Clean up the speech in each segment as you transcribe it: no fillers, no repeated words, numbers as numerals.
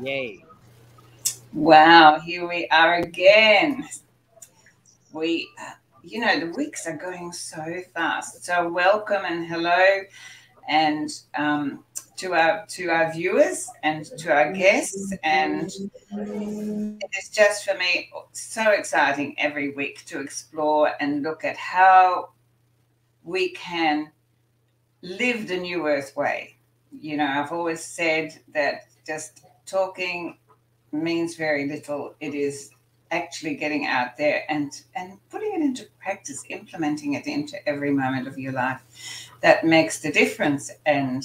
Yay. Wow, here we are again. The weeks are going so fast. So welcome and hello, and to our viewers and to our guests. And it's just for me so exciting every week to explore and look at how we can live the New Earth way. I've always said that just talking means very little. It is actually getting out there and putting it into practice, implementing it into every moment of your life that makes the difference. And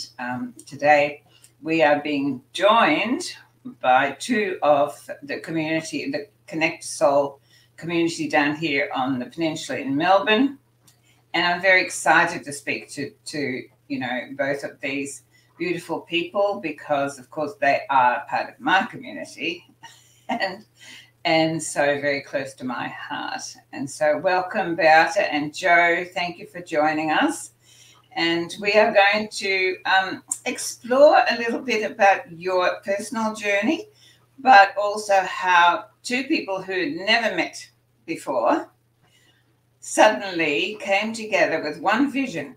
today we are being joined by two of the community, the Connect Soul community down here on the peninsula in Melbourne. And I'm very excited to speak to both of these beautiful people, because of course they are part of my community and so very close to my heart. And so welcome, Beata and Joe. Thank you for joining us. And we are going to explore a little bit about your personal journey, but also how two people who never met before suddenly came together with one vision.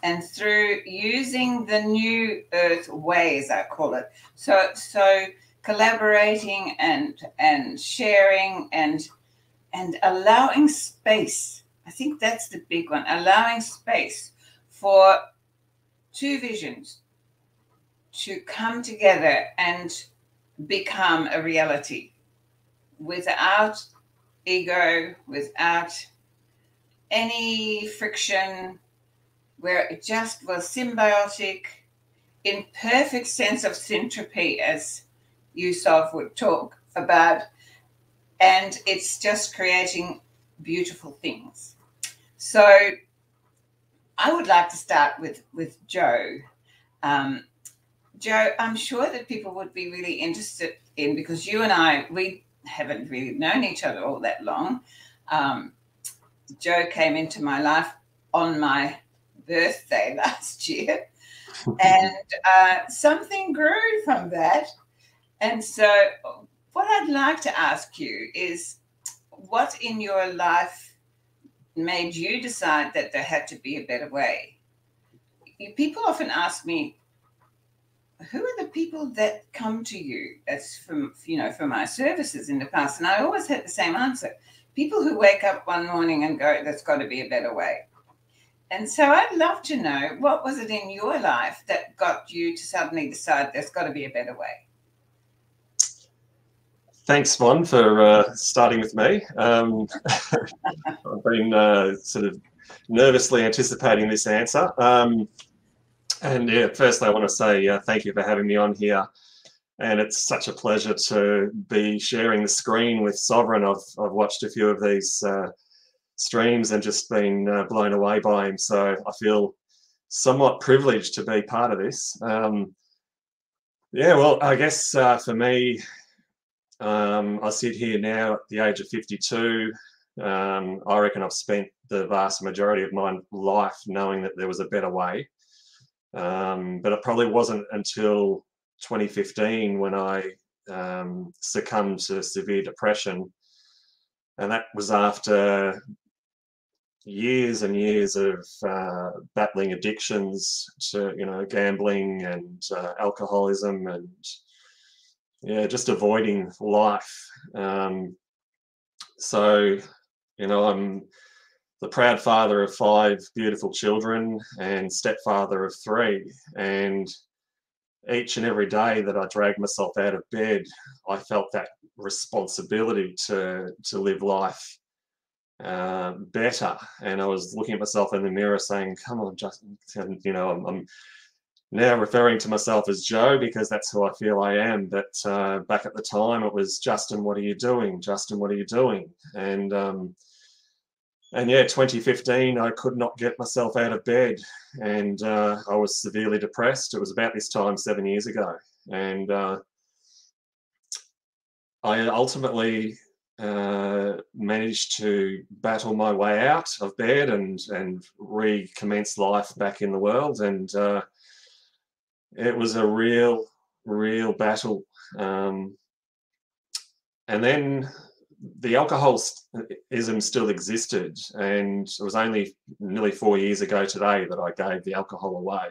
And through using the New Earth ways, I call it, so collaborating and sharing and allowing space. I think that's the big one, allowing space for two visions to come together and become a reality without ego, without any friction, where it just was symbiotic, in perfect sense of syntropy, as Yusuf would talk about, and it's just creating beautiful things. So I would like to start with Joe. Joe, I'm sure that people would be really interested in, because you and I, we haven't really known each other all that long. Joe came into my life on my birthday last year, and something grew from that. And so what I'd like to ask you is, what in your life made you decide that there had to be a better way? People often ask me, who are the people that come to you as from my services in the past? And I always had the same answer. People who wake up one morning and go, there's got to be a better way. And so I'd love to know, what was it in your life that got you to suddenly decide there's got to be a better way? Thanks, Mon, for starting with me. I've been sort of nervously anticipating this answer. And yeah, firstly, I want to say thank you for having me on here. And it's such a pleasure to be sharing the screen with Sovereign. I've watched a few of these streams and just been blown away by him. So I feel somewhat privileged to be part of this. Yeah, well, I guess for me, I sit here now at the age of 52. I reckon I've spent the vast majority of my life knowing that there was a better way. But it probably wasn't until 2015 when I succumbed to severe depression. And that was after years and years of battling addictions to, gambling and alcoholism and, yeah, just avoiding life. So, I'm the proud father of 5 beautiful children and stepfather of 3. And each and every day that I dragged myself out of bed, I felt that responsibility to live life better. And I was looking at myself in the mirror saying, come on, Justin, I'm now referring to myself as Joe because that's who I feel I am. But back at the time, it was Justin, what are you doing? Justin, what are you doing? And yeah, 2015, I could not get myself out of bed, and I was severely depressed. It was about this time 7 years ago, and I ultimately managed to battle my way out of bed and recommence life back in the world. And it was a real battle. And then the alcoholism still existed, and it was only nearly 4 years ago today that I gave the alcohol away.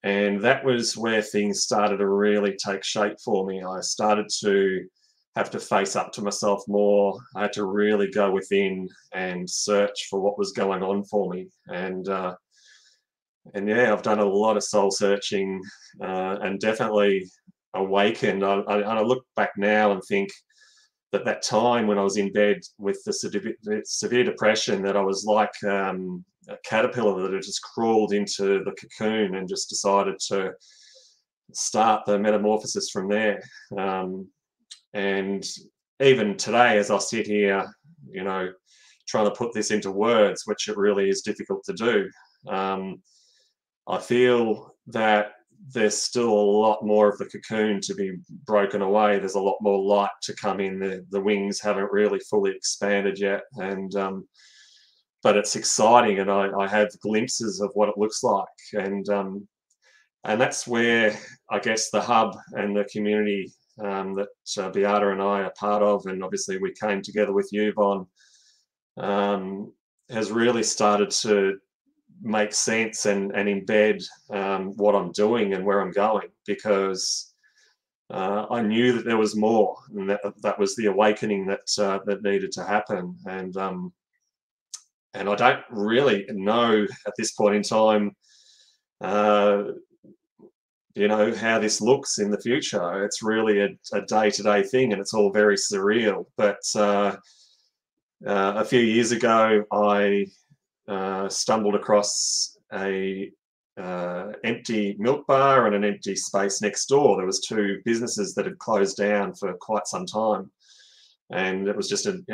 And that was where things started to really take shape for me. I started to have to face up to myself more. I had to really go within and search for what was going on for me. And yeah, I've done a lot of soul searching and definitely awakened. I look back now and think that time when I was in bed with the severe depression, that I was like a caterpillar that had just crawled into the cocoon and just decided to start the metamorphosis from there. And even today, as I sit here, you know, trying to put this into words, which it really is difficult to do, I feel that there's still a lot more of the cocoon to be broken away. There's a lot more light to come in. The wings haven't really fully expanded yet, and but it's exciting, and I have glimpses of what it looks like, and that's where I guess the hub and the community that Beata and I are part of, and obviously we came together with you, Von, has really started to make sense and embed what I'm doing and where I'm going, because I knew that there was more, and that was the awakening that needed to happen. And I don't really know at this point in time, you know, how this looks in the future. It's really a day-to-day thing, and it's all very surreal. But a few years ago, I stumbled across a empty milk bar and an empty space next door. There was two businesses that had closed down for quite some time, and it was just an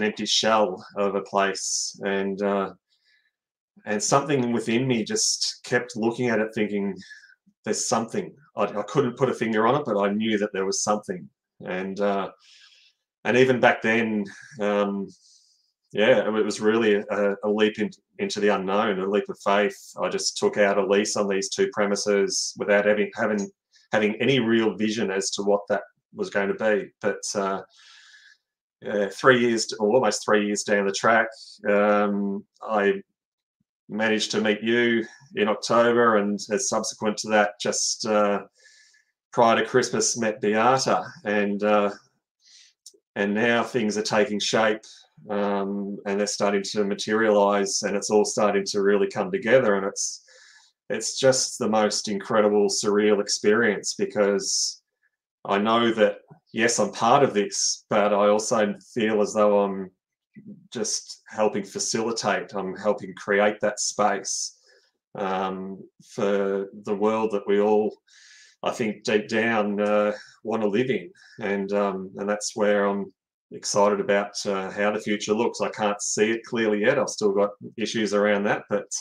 empty shell of a place. And something within me just kept looking at it, thinking, there's something. I couldn't put a finger on it, but I knew that there was something. And even back then, yeah, it was really a leap into the unknown, a leap of faith. I just took out a lease on these two premises without having any real vision as to what that was going to be. But 3 years, or almost 3 years down the track, I managed to meet you in October, and as subsequent to that, just prior to Christmas, met Beata, and now things are taking shape, and they're starting to materialize, and it's all starting to really come together, and it's just the most incredible, surreal experience, because I know that, yes, I'm part of this, but I also feel as though I'm just helping facilitate, I'm helping create that space for the world that we all, I think, deep down want to live in. And that's where I'm excited about how the future looks. I can't see it clearly yet. I've still got issues around that, but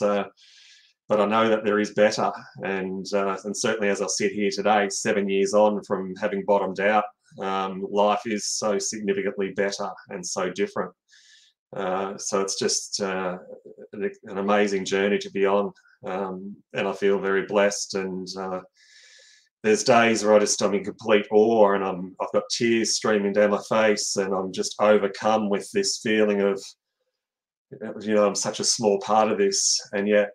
I know that there is better. And certainly as I sit here today, 7 years on from having bottomed out, life is so significantly better and so different. So it's just an amazing journey to be on, and I feel very blessed. And there's days where I'm in complete awe, and I've got tears streaming down my face, and I'm just overcome with this feeling of, you know, I'm such a small part of this, and yet,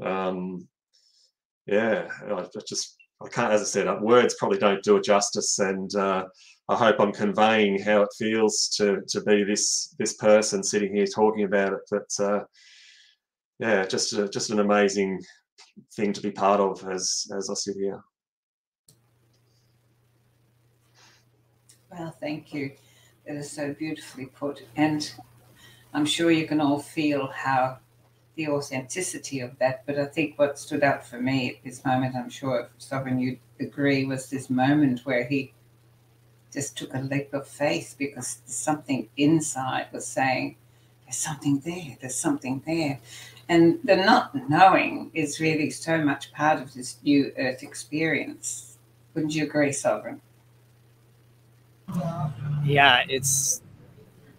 yeah, I can't, as I said, words probably don't do it justice, and I hope I'm conveying how it feels to be this person sitting here talking about it. But yeah, just an amazing thing to be part of as I sit here. Well, thank you. That is so beautifully put, and I'm sure you can all feel how the authenticity of that. But I think what stood out for me at this moment, I'm sure Sovereign you'd agree, was this moment where he just took a leap of faith because something inside was saying, there's something there, there's something there. And the not knowing is really so much part of this new earth experience. Wouldn't you agree, Sovereign? Yeah, it's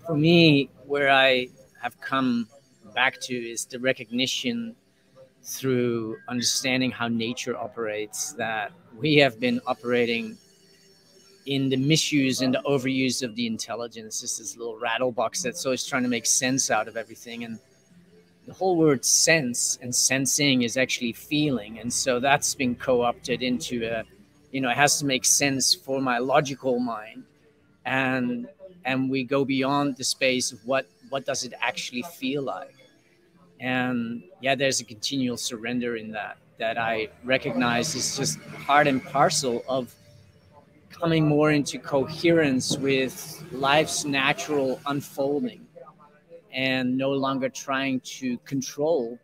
for me where I have come back to is the recognition through understanding how nature operates, that we have been operating in the misuse and the overuse of the intelligence. It's this little rattle box that's always trying to make sense out of everything. And the whole word sense and sensing is actually feeling. And so that's been co-opted into it has to make sense for my logical mind. And we go beyond the space of what does it actually feel like. And yeah, there's a continual surrender in that I recognize is just part and parcel of coming more into coherence with life's natural unfolding and no longer trying to control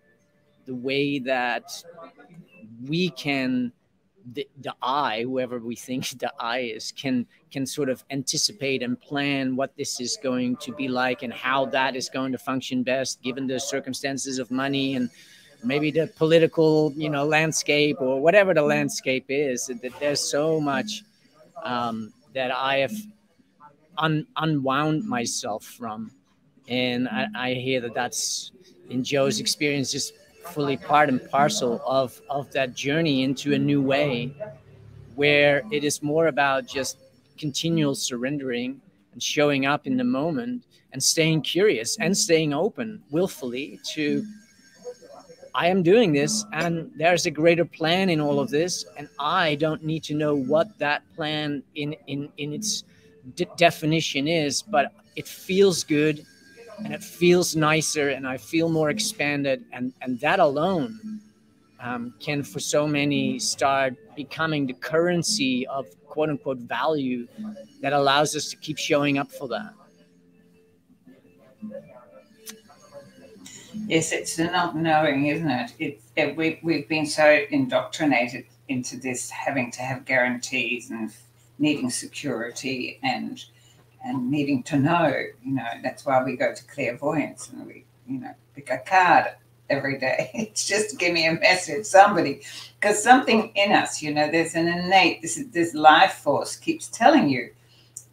the way that we can, the I, whoever we think the I is, can sort of anticipate and plan what this is going to be like and how that is going to function best given the circumstances of money and maybe the political landscape or whatever the landscape is. That there's so much that I have unwound myself from. And I hear that that's in Joe's experience just fully part and parcel of that journey into a new way where it is more about just continual surrendering and showing up in the moment and staying curious and staying open willfully to, I am doing this and there's a greater plan in all of this, and I don't need to know what that plan in its definition is, but it feels good and it feels nicer and I feel more expanded, and that alone can for so many start becoming the currency of quote unquote value that allows us to keep showing up for that. Yes, it's the not knowing, isn't it? We've been so indoctrinated into this having to have guarantees and needing security and needing to know. That's why we go to clairvoyance and we pick a card every day. It's just to give me a message, somebody, because something in us, there's an innate, this life force keeps telling you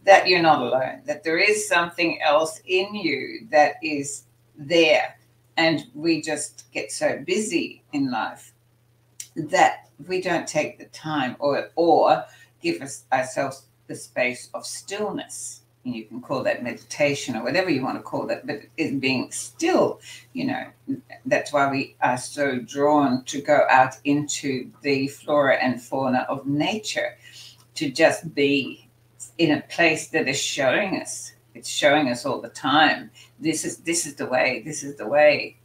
that you're not alone, that there is something else in you that is there. And we just get so busy in life that we don't take the time or give ourselves the space of stillness. And you can call that meditation or whatever you want to call that, but it's being still. That's why we are so drawn to go out into the flora and fauna of nature, to just be in a place that is showing us. It's showing us all the time. This is the way. This is the way.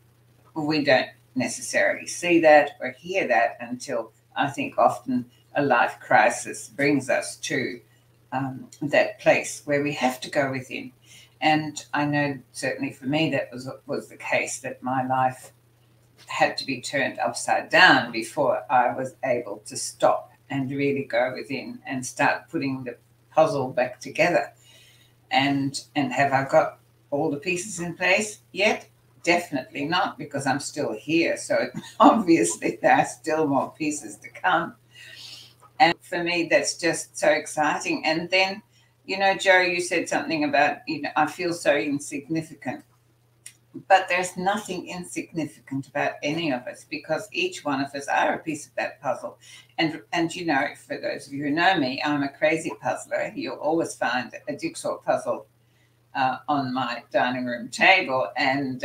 We don't necessarily see that or hear that until, I think, often a life crisis brings us to that place where we have to go within. And I know certainly for me that was the case, that my life had to be turned upside down before I was able to stop and really go within and start putting the puzzle back together. And have I got all the pieces in place yet? Definitely not, because I'm still here. So obviously there are still more pieces to come. And for me, that's just so exciting. And then, Joe, you said something about, I feel so insignificant. But there's nothing insignificant about any of us, because each one of us are a piece of that puzzle. And for those of you who know me, I'm a crazy puzzler. You'll always find a jigsaw puzzle on my dining room table. And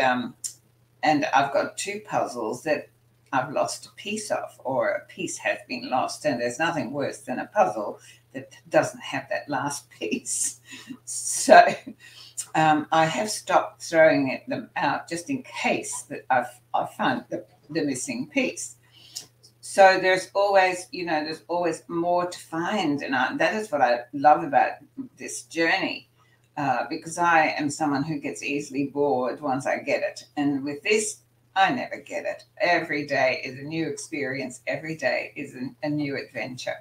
I've got two puzzles that I've lost a piece of, or a piece has been lost. And there's nothing worse than a puzzle that doesn't have that last piece. So I have stopped throwing them out just in case that I found the missing piece. So there's always more to find. And that is what I love about this journey, because I am someone who gets easily bored once I get it. And with this I never get it. Every day is a new experience. Every day is a new adventure.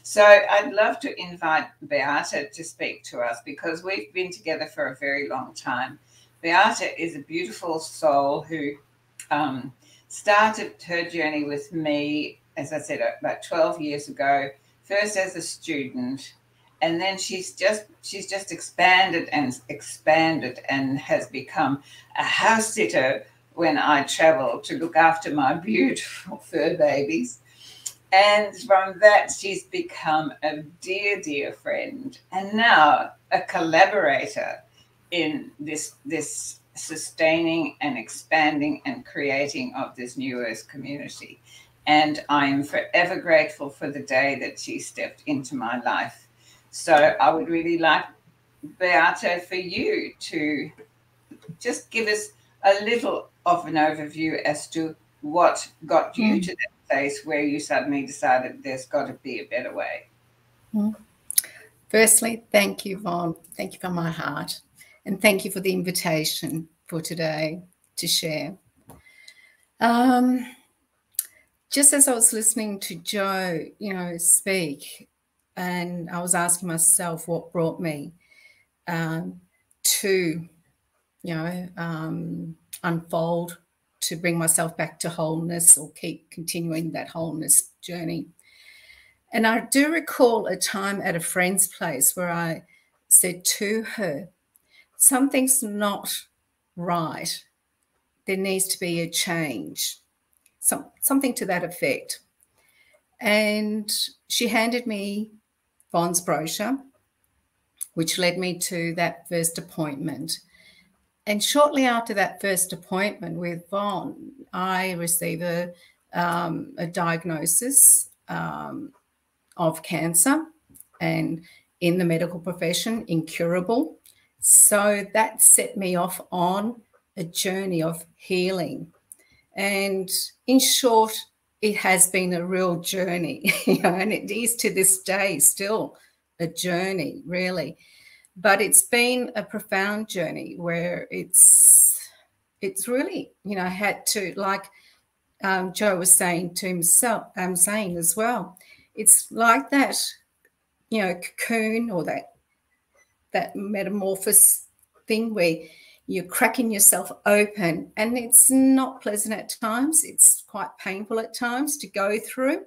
So I'd love to invite Beata to speak to us because we've been together for a very long time. Beata is a beautiful soul who started her journey with me, as I said, about 12 years ago, first as a student, and then she's just expanded and has become a house sitter when I travel to look after my beautiful fur babies. And from that, she's become a dear, dear friend, and now a collaborator in this sustaining and expanding and creating of this new Earth community. And I am forever grateful for the day that she stepped into my life. So I would really like, Beata, for you to just give us a little of an overview as to what got you to that place where you suddenly decided there's got to be a better way. Firstly, thank you, Vaughn. Thank you from my heart. And thank you for the invitation for today to share. Just as I was listening to Joe, speak, and I was asking myself what brought me to, unfold, to bring myself back to wholeness or keep continuing that wholeness journey. And I do recall a time at a friend's place where I said to her, something's not right. There needs to be a change, something to that effect. And she handed me Vaughn's brochure, which led me to that first appointment. And shortly after that first appointment with Vaughn, I received a diagnosis of cancer, and in the medical profession, incurable. So that set me off on a journey of healing. And in short, it has been a real journey, and it is to this day still a journey, really. But it's been a profound journey where it's really, had to, like Joe was saying to himself, I'm saying as well, it's like that, cocoon or that metamorphosis thing where you're cracking yourself open, and it's not pleasant at times. It's quite painful at times to go through.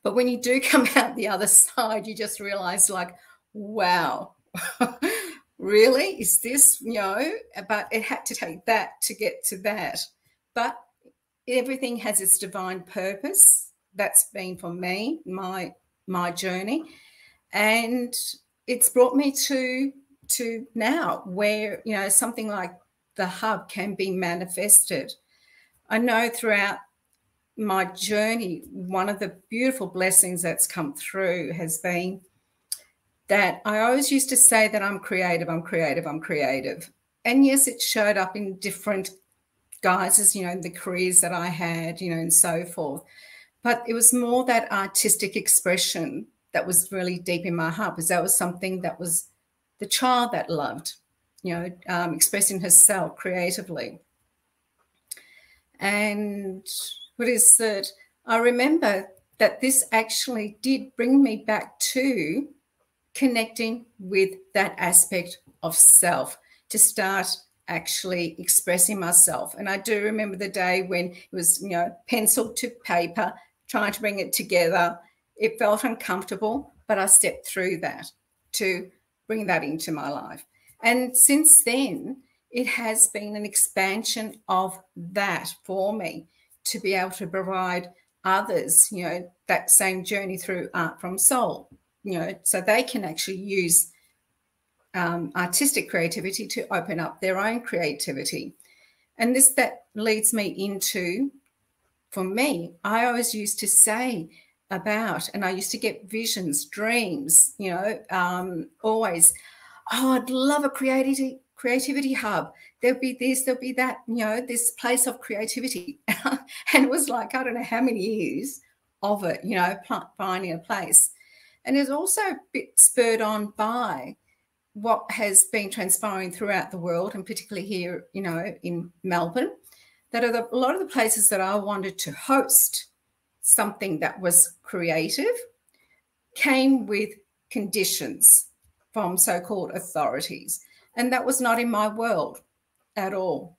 But when you do come out the other side, you just realize, like, wow, really? Is this, but it had to take that to get to that. But everything has its divine purpose. That's been for me, my journey. And it's brought me to now where, something like the hub can be manifested. I know throughout my journey, one of the beautiful blessings that's come through has been that I always used to say that I'm creative, I'm creative, I'm creative. And yes, it showed up in different guises, the careers that I had, and so forth. But it was more that artistic expression that was really deep in my heart, because that was something that was the child that loved, expressing herself creatively. And what is that? I remember that this actually did bring me back to connecting with that aspect of self, to start actually expressing myself. And I do remember the day when it was, pencil to paper, trying to bring it together. It felt uncomfortable, but I stepped through that to bring that into my life. And since then, it has been an expansion of that for me to be able to provide others, that same journey through Art from Soul, so they can actually use artistic creativity to open up their own creativity. And that leads me into, for me, I always used to say about, and I used to get visions, dreams, always, I'd love a creativity hub. There'll be this, there'll be that, this place of creativity. And it was like, I don't know how many years of it, finding a place. And it's also a bit spurred on by what has been transpiring throughout the world, and particularly here, in Melbourne, that are a lot of the places that I wanted to host something that was creative came with conditions from so-called authorities. And that was not in my world at all.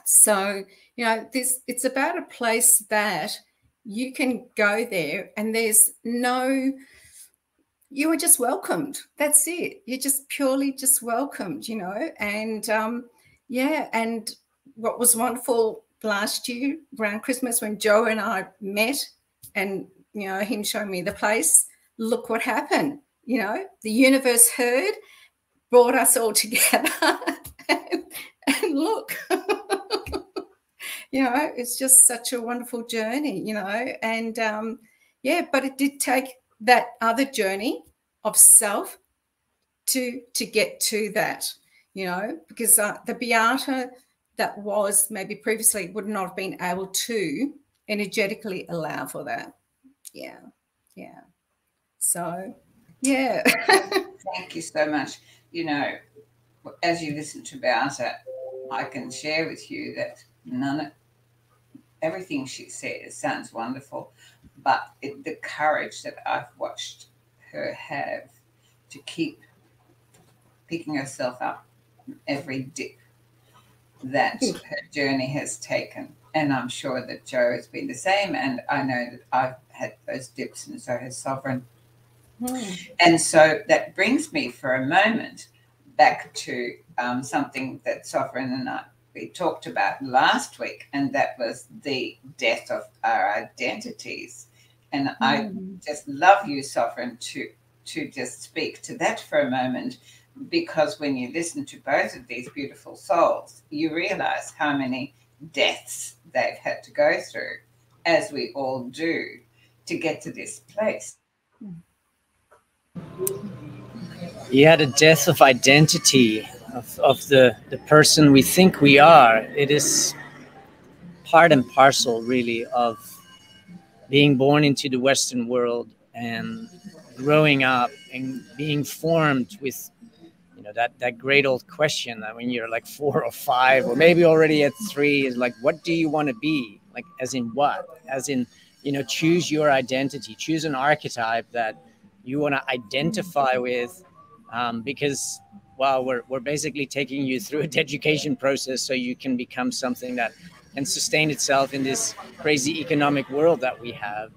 So, you know, it's about a place that you can go there and there's no, you are just welcomed. That's it. You're just purely just welcomed, you know. And yeah, and what was wonderful last year around Christmas when Joe and I met and, you know, him showing me the place, look what happened. You know, the universe heard, brought us all together and look, you know, it's just such a wonderful journey, you know. And yeah, but it did take that other journey of self to get to that, you know, because the Beata that was maybe previously would not have been able to energetically allow for that. Yeah. Yeah. So, yeah. Thank you so much. You know, as you listen to Beata, I can share with you that everything she says sounds wonderful, but the courage that I've watched her have to keep picking herself up every dip that her journey has taken. And I'm sure that Joe has been the same. And I know that I've had those dips, and so has Sovereign. And so that brings me for a moment back to something that Sovereign and we talked about last week, and that was the death of our identities. And I just love you, Sovereign, to just speak to that for a moment, because when you listen to both of these beautiful souls, you realize how many deaths they've had to go through, as we all do, to get to this place. Yeah, the death of identity, of the person we think we are. It is part and parcel, really, of being born into the Western world and growing up and being formed with, you know, that great old question that when you're like 4 or 5 or maybe already at 3 is like, what do you want to be? Like, as in what? As in, you know, choose your identity, choose an archetype that you want to identify with, because, well, we're basically taking you through an education process so you can become something that can sustain itself in this crazy economic world that we have.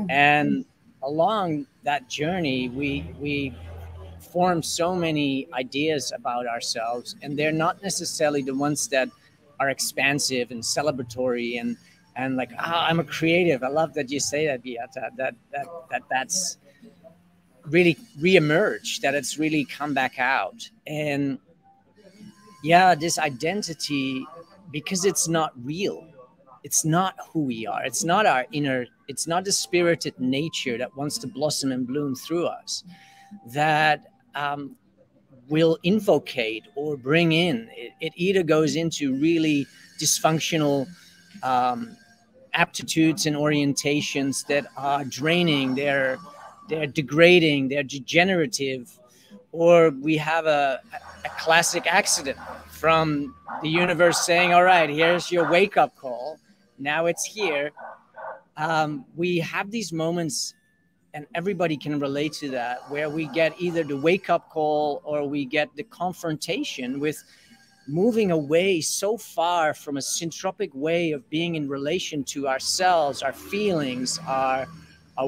And along that journey, we form so many ideas about ourselves, and they're not necessarily the ones that are expansive and celebratory and like, I'm a creative. I love that you say that, Beata, that's really reemerged, that it's really come back out. And yeah, this identity, because it's not real, it's not who we are, it's not our inner, it's not the spirited nature that wants to blossom and bloom through us, that will invocate or bring in. It either goes into really dysfunctional aptitudes and orientations that are draining, they're degrading, they're degenerative, or we have a classic accident from the universe saying, all right, here's your wake-up call, now it's here. We have these moments, and everybody can relate to that, where we get either the wake-up call or we get the confrontation with moving away so far from a syntropic way of being in relation to ourselves, our feelings, our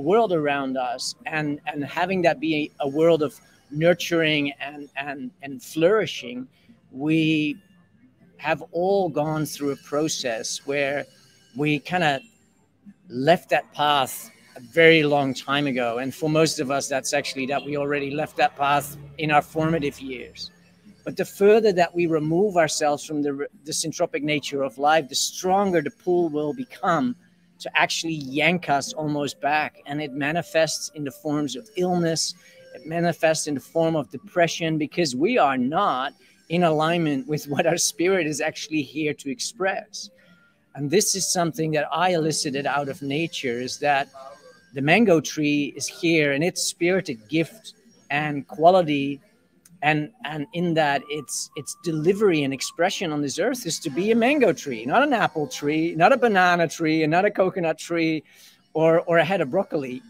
world around us, and having that be a world of nurturing and flourishing. We have all gone through a process where we kind of left that path a very long time ago. And for most of us, that's actually that we already left that path in our formative years. But the further that we remove ourselves from the syntropic nature of life, the stronger the pull will become to actually yank us almost back. And it manifests in the forms of illness. It manifests in the form of depression, because we are not in alignment with what our spirit is actually here to express. And this is something that I elicited out of nature, is that the mango tree is here, and its spirited gift and quality And in that, its delivery and expression on this earth is to be a mango tree, not an apple tree, not a banana tree, and not a coconut tree, or a head of broccoli.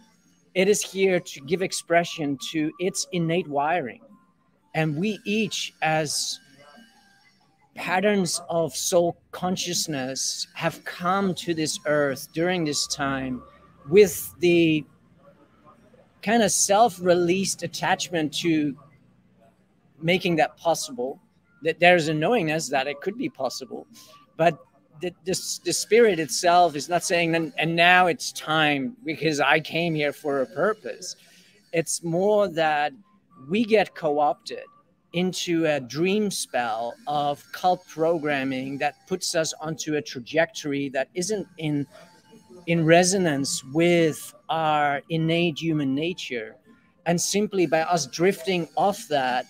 It is here to give expression to its innate wiring. And we each, as patterns of soul consciousness, have come to this earth during this time with the kind of self-released attachment to making that possible, that there's a knowingness that it could be possible, but the spirit itself is not saying, and now it's time because I came here for a purpose. It's more that we get co-opted into a dream spell of cult programming that puts us onto a trajectory that isn't in resonance with our innate human nature. And simply by us drifting off that,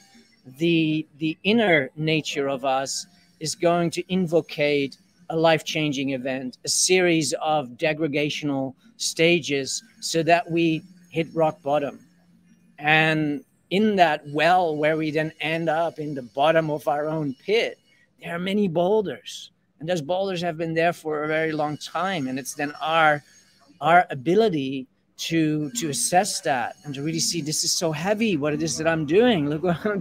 the inner nature of us is going to invocate a life-changing event, a series of degradational stages, so that we hit rock bottom. And in that well, where we then end up in the bottom of our own pit, there are many boulders, and those boulders have been there for a very long time. And it's then our ability to assess that and to really see, this is so heavy, what it is that I'm doing. Look what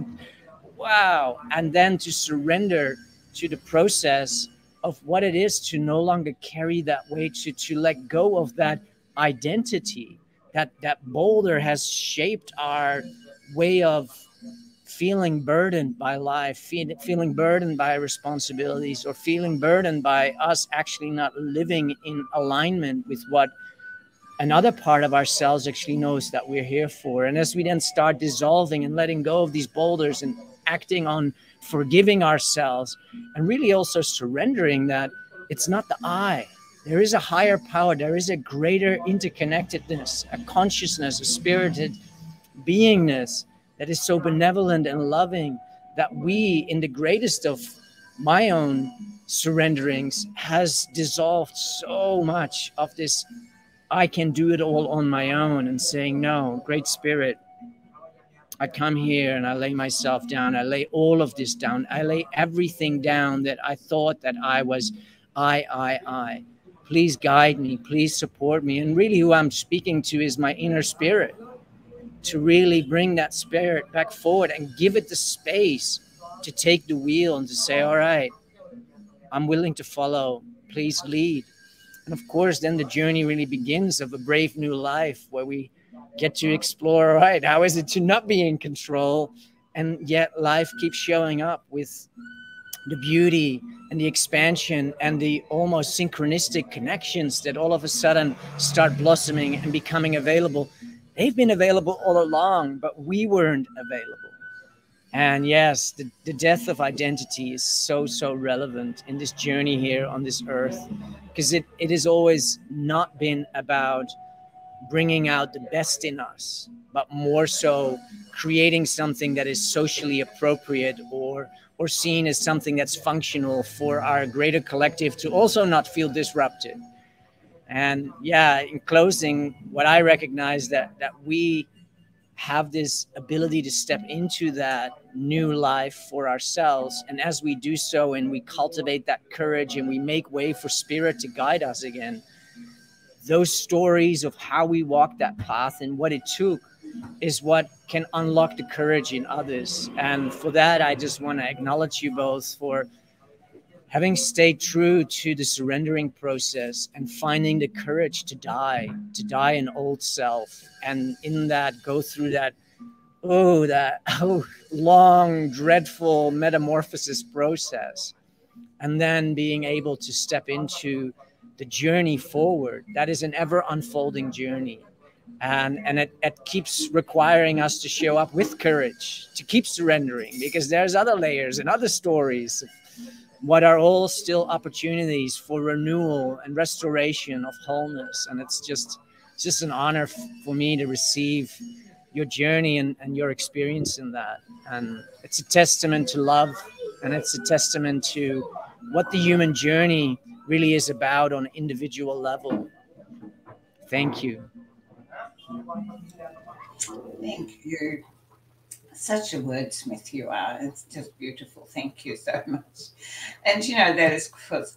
wow. And then to surrender to the process of what it is to no longer carry that weight, to let go of that identity. That boulder has shaped our way of feeling burdened by life, feeling burdened by responsibilities, or feeling burdened by us actually not living in alignment with what another part of ourselves actually knows that we're here for. And as we then start dissolving and letting go of these boulders and acting on forgiving ourselves, and really also surrendering that it's not the I. There is a higher power. There is a greater interconnectedness, a consciousness, a spirited beingness that is so benevolent and loving, that we, in the greatest of my own surrenderings, has dissolved so much of this I can do it all on my own, and saying, no, Great Spirit, I come here and I lay myself down. I lay all of this down. I lay everything down that I thought that I was I. Please guide me. Please support me. And really who I'm speaking to is my inner spirit, to really bring that spirit back forward and give it the space to take the wheel and to say, all right, I'm willing to follow. Please lead. And of course, then the journey really begins of a brave new life, where we get to explore, all right, how is it to not be in control? And yet life keeps showing up with the beauty and the expansion and the almost synchronistic connections that all of a sudden start blossoming and becoming available. They've been available all along, but we weren't available. And yes, the death of identity is so relevant in this journey here on this earth, because it has always not been about bringing out the best in us, but more so creating something that is socially appropriate or seen as something that's functional for our greater collective to also not feel disrupted. And yeah, in closing, what I recognize that we have this ability to step into that new life for ourselves. And as we do so, and we cultivate that courage and we make way for spirit to guide us again, those stories of how we walked that path and what it took is what can unlock the courage in others. And for that, I just want to acknowledge you both for having stayed true to the surrendering process and finding the courage to die an old self. And in that, go through that long, dreadful metamorphosis process. And then being able to step into the journey forward. That is an ever unfolding journey. And it keeps requiring us to show up with courage, to keep surrendering, because there's other layers and other stories of what are all still opportunities for renewal and restoration of wholeness. And it's just an honor for me to receive your journey and your experience in that. And it's a testament to love, and it's a testament to what the human journey really is about on an individual level. Thank you. Thank you Such a wordsmith you are. It's just beautiful. Thank you so much. And, you know, that is because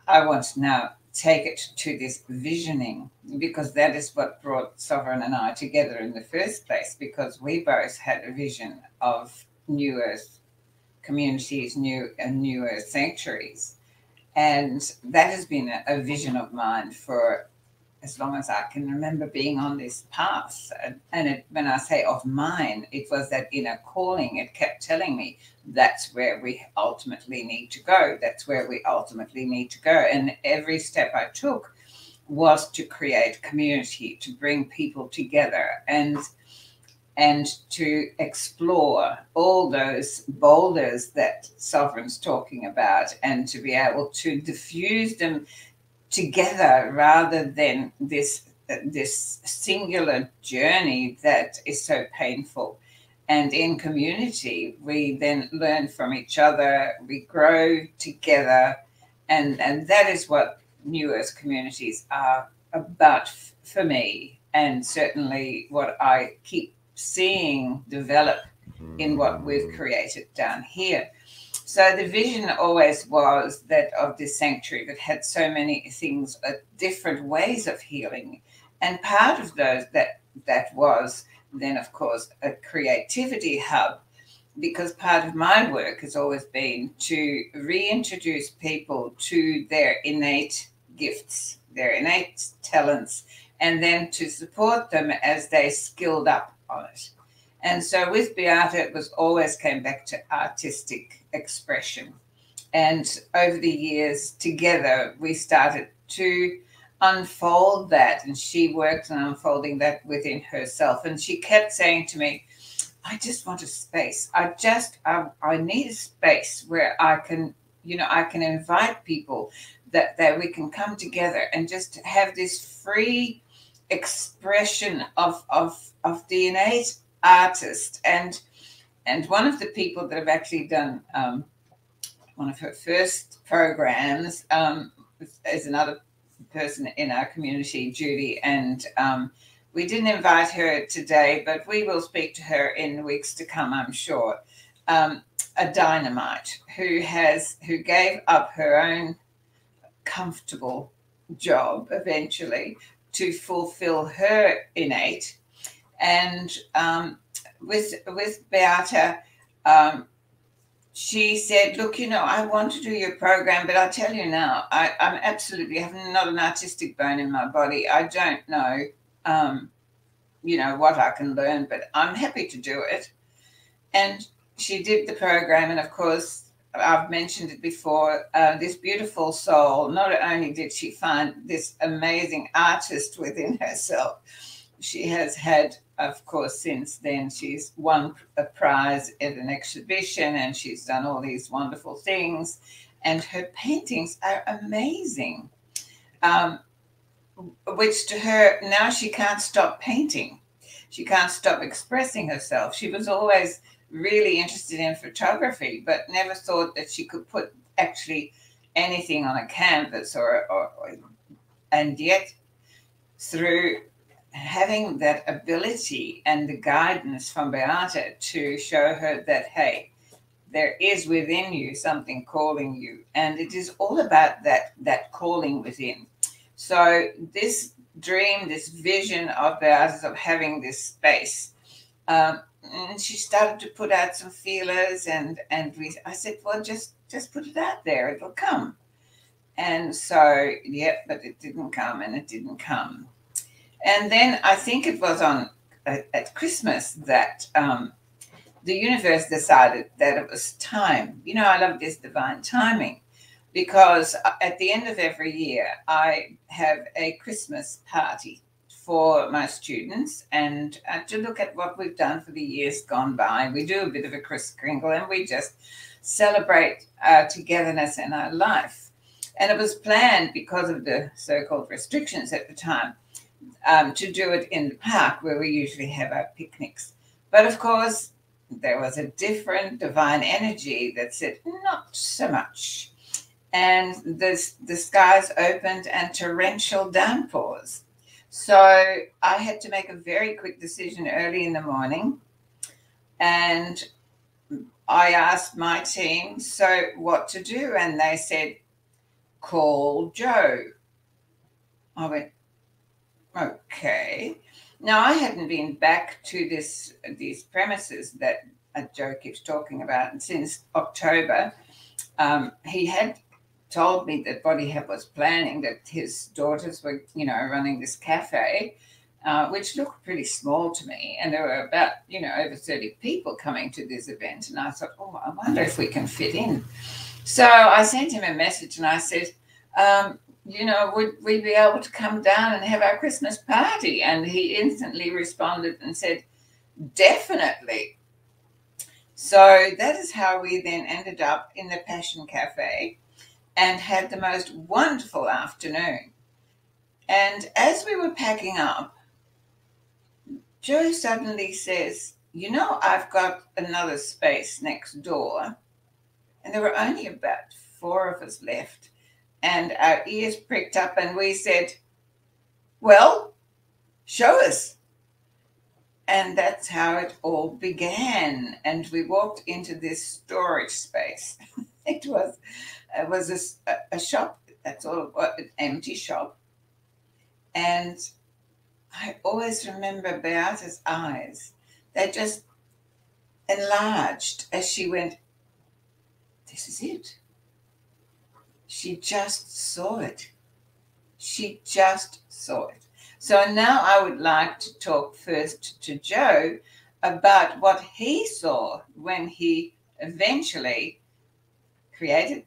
I want to now take it to this visioning, because that is what brought Sovereign and I together in the first place, because we both had a vision of New Earth communities, New Earth sanctuaries. And that has been a vision of mine for as long as I can remember being on this path. And when I say of mine, it was that inner calling. It kept telling me that's where we ultimately need to go. That's where we ultimately need to go. And every step I took was to create community, to bring people together, and to explore all those boulders that Sovereign's talking about, and to be able to diffuse them together rather than this singular journey that is so painful. And in community, we then learn from each other, we grow together, and that is what New Earth communities are about for me, and certainly what I keep seeing develop in what we've created down here. So the vision always was that of this sanctuary that had so many things, different ways of healing. And part of those that was then, of course, a creativity hub, because part of my work has always been to reintroduce people to their innate gifts, their innate talents, and then to support them as they skilled up on it. And so with Beata, it was always came back to artistic expression. And over the years together, we started to unfold that. And she worked on unfolding that within herself. And she kept saying to me, I just want a space. I need a space where I can, I can invite people that we can come together and just have this free expression of the innate artist. And one of the people that have actually done one of her first programs is another person in our community, Judy, and we didn't invite her today, but we will speak to her in weeks to come, I'm sure. A dynamite who gave up her own comfortable job eventually to fulfill her innate. And with Beata, she said, look, I want to do your program, but I'll tell you now, I'm absolutely have not an artistic bone in my body. I don't know, what I can learn, but I'm happy to do it. And she did the program. And of course, I've mentioned it before, this beautiful soul, not only did she find this amazing artist within herself, she has had, of course, since then, she's won a prize at an exhibition, and she's done all these wonderful things. And her paintings are amazing, which to her, now she can't stop painting. She can't stop expressing herself. She was always really interested in photography, but never thought that she could put actually anything on a canvas and yet through having that ability and the guidance from Beata to show her that, hey, there is within you something calling you, and it is all about that calling within. So this dream, this vision of Beata's of having this space, and she started to put out some feelers, and I said, well, just put it out there, it'll come. And so, but it didn't come, and it didn't come. And then I think it was at Christmas that the universe decided that it was time. I love this divine timing, because at the end of every year, I have a Christmas party for my students, and to look at what we've done for the years gone by. We do a bit of a Kris Kringle, and we just celebrate our togetherness in our life. And it was planned, because of the so-called restrictions at the time, to do it in the park where we usually have our picnics. But of course, there was a different divine energy that said, not so much. And the skies opened and torrential downpours. So I had to make a very quick decision early in the morning. And I asked my team, so what to do? And they said, call Joe. I went, okay. Now, I hadn't been back to these premises that Joe keeps talking about, and since October. He had told me that what he was planning, that his daughters were, running this cafe, which looked pretty small to me. And there were about, over 30 people coming to this event. And I thought, oh, I wonder if we can fit in. So I sent him a message and I said, would we be able to come down and have our Christmas party? And he instantly responded and said, definitely. So that is how we then ended up in the Passion Cafe and had the most wonderful afternoon. And as we were packing up, Joe suddenly says, I've got another space next door. And there were only about 4 of us left. And our ears pricked up and we said, well, show us. And that's how it all began. And we walked into this storage space. It was a shop. That's all it was, an empty shop. And I always remember Beata's eyes. They just enlarged as she went, this is it. She just saw it. She just saw it. So now I would like to talk first to Joe about what he saw when he eventually created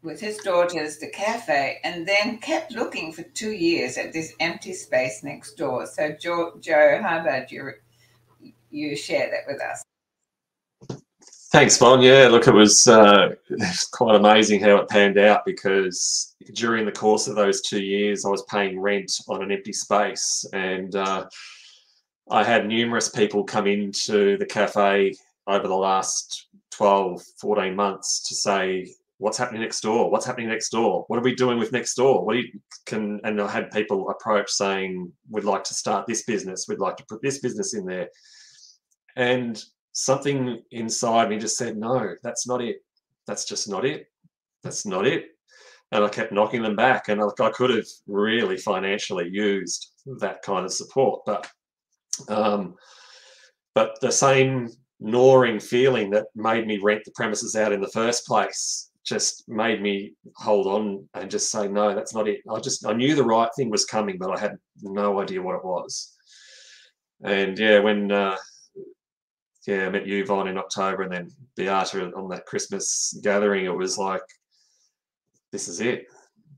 with his daughters the cafe and then kept looking for 2 years at this empty space next door. So Joe, how about you share that with us? Thanks, Bon. Yeah, look, it was quite amazing how it panned out, because during the course of those 2 years, I was paying rent on an empty space, and I had numerous people come into the cafe over the last 12, 14 months to say, what's happening next door? What's happening next door? What are we doing with next door? And I had people approach saying, we'd like to start this business. We'd like to put this business in there. And something inside me just said, no, that's not it. That's just not it. That's not it. And I kept knocking them back. And I could have really financially used that kind of support. But the same gnawing feeling that made me rent the premises out in the first place just made me hold on and just say, no, that's not it. I knew the right thing was coming, but I had no idea what it was. And yeah, when I met you, Vaughn, in October, and then Beata on that Christmas gathering, it was like, this is it.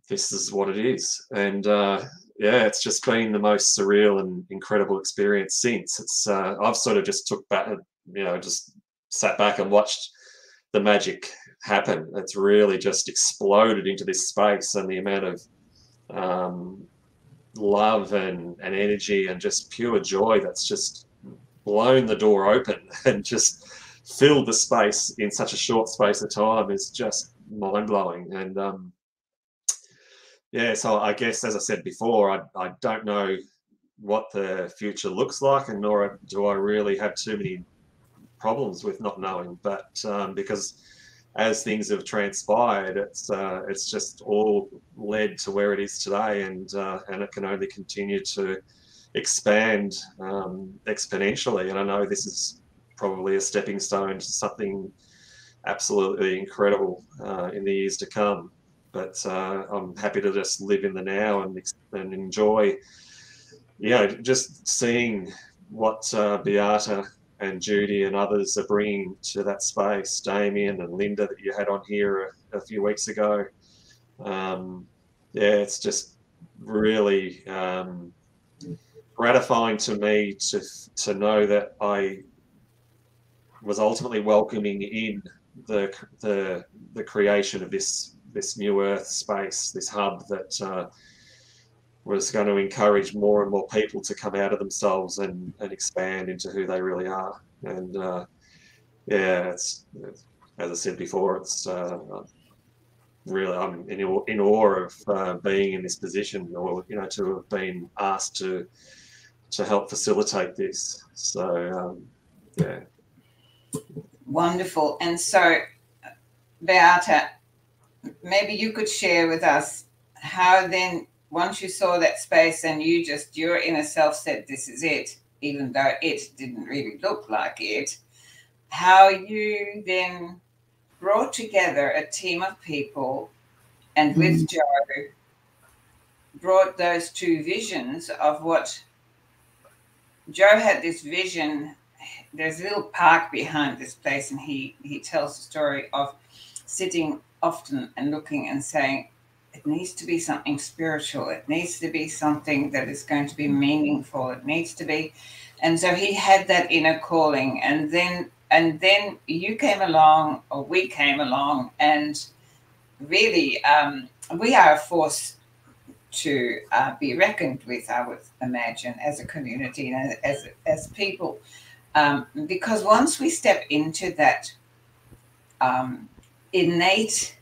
This is what it is. And it's just been the most surreal and incredible experience since. It's I've sort of just took back, just sat back and watched the magic happen. It's really just exploded into this space, and the amount of love and energy and just pure joy that's just blown the door open and just filled the space in such a short space of time is just mind-blowing. And so I guess, as I said before, I don't know what the future looks like, and nor do I really have too many problems with not knowing. But because as things have transpired, it's just all led to where it is today, and it can only continue to expand exponentially. And I know this is probably a stepping stone to something absolutely incredible in the years to come. But I'm happy to just live in the now and enjoy, just seeing what Beata and Judy and others are bringing to that space. Damien and Linda that you had on here a few weeks ago. It's just really gratifying to me to know that I was ultimately welcoming in the creation of this New Earth space, this hub that was going to encourage more and more people to come out of themselves and expand into who they really are. And it's, as I said before, it's really, I'm in awe of being in this position, or to have been asked to help facilitate this. So Wonderful. And so, Beata, maybe you could share with us how then, once you saw that space and your inner self said, this is it, even though it didn't really look like it, how you then brought together a team of people and with Joe brought those two visions of what Joe had this vision. There's a little park behind this place, and he tells the story of sitting often and looking and saying, it needs to be something spiritual. It needs to be something that is going to be meaningful. It needs to be. And so he had that inner calling. And then you came along, or we came along, and really we are a force to be reckoned with, I would imagine, as a community and as people. Because once we step into that innate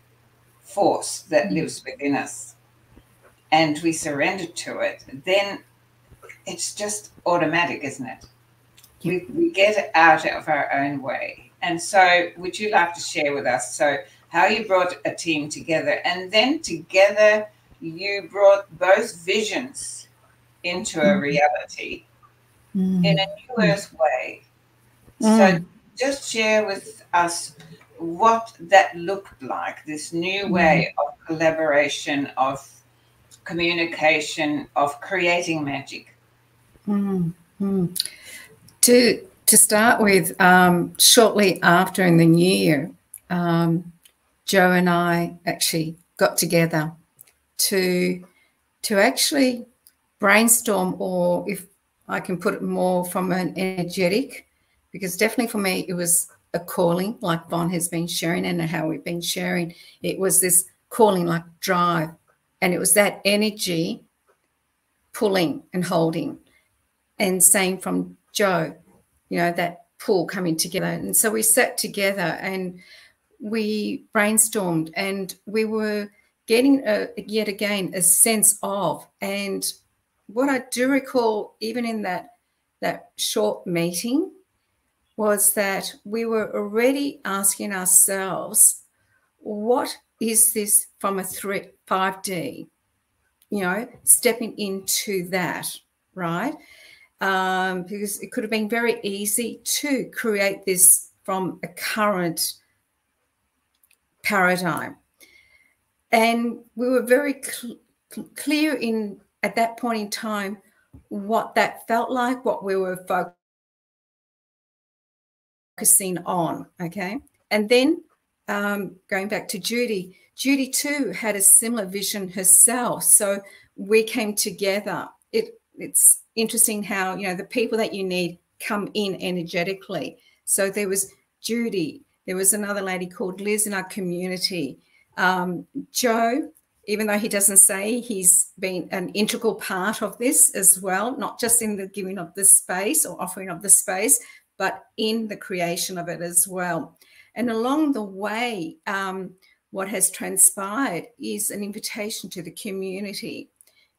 force that lives within us and we surrender to it, then it's just automatic, isn't it? We get out of our own way. And so would you like to share with us how you brought a team together, and then together you brought both visions into a reality in a new earth way? So just share with us what that looked like, this new way of collaboration, of communication, of creating magic. To start with, shortly after in the new year, Joe and I actually got together to actually brainstorm, or if I can put it more from an energetic, because definitely for me it was a calling, like Von has been sharing and how we've been sharing. It was this calling, like drive, and it was that energy pulling and holding, and same from Joe, you know, that pull coming together. And so we sat together and we brainstormed, and we were getting yet again a sense of, and what I do recall even in that short meeting was that we were already asking ourselves, what is this from a 5D, you know, stepping into that, right? Because it could have been very easy to create this from a current paradigm. And we were very clear in at that point in time what that felt like, what we were focusing on, okay? And then going back to Judy too had a similar vision herself. So we came together. It's interesting how, you know, the people that you need come in energetically. So there was Judy, there was another lady called Liz in our community. Joe, even though he doesn't say, he's been an integral part of this as well, not just in the giving of the space or offering of the space, but in the creation of it as well. And along the way, what has transpired is an invitation to the community,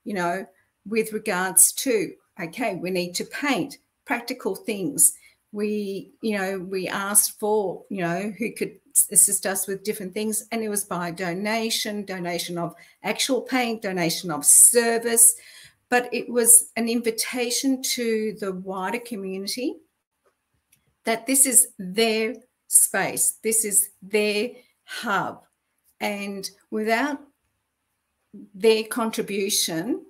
you know, with regards to, okay, we need to paint practical things. We asked for, you know, who could assist us with different things, and it was by donation of actual paint, donation of service, but it was an invitation to the wider community that this is their space, this is their hub, and without their contribution,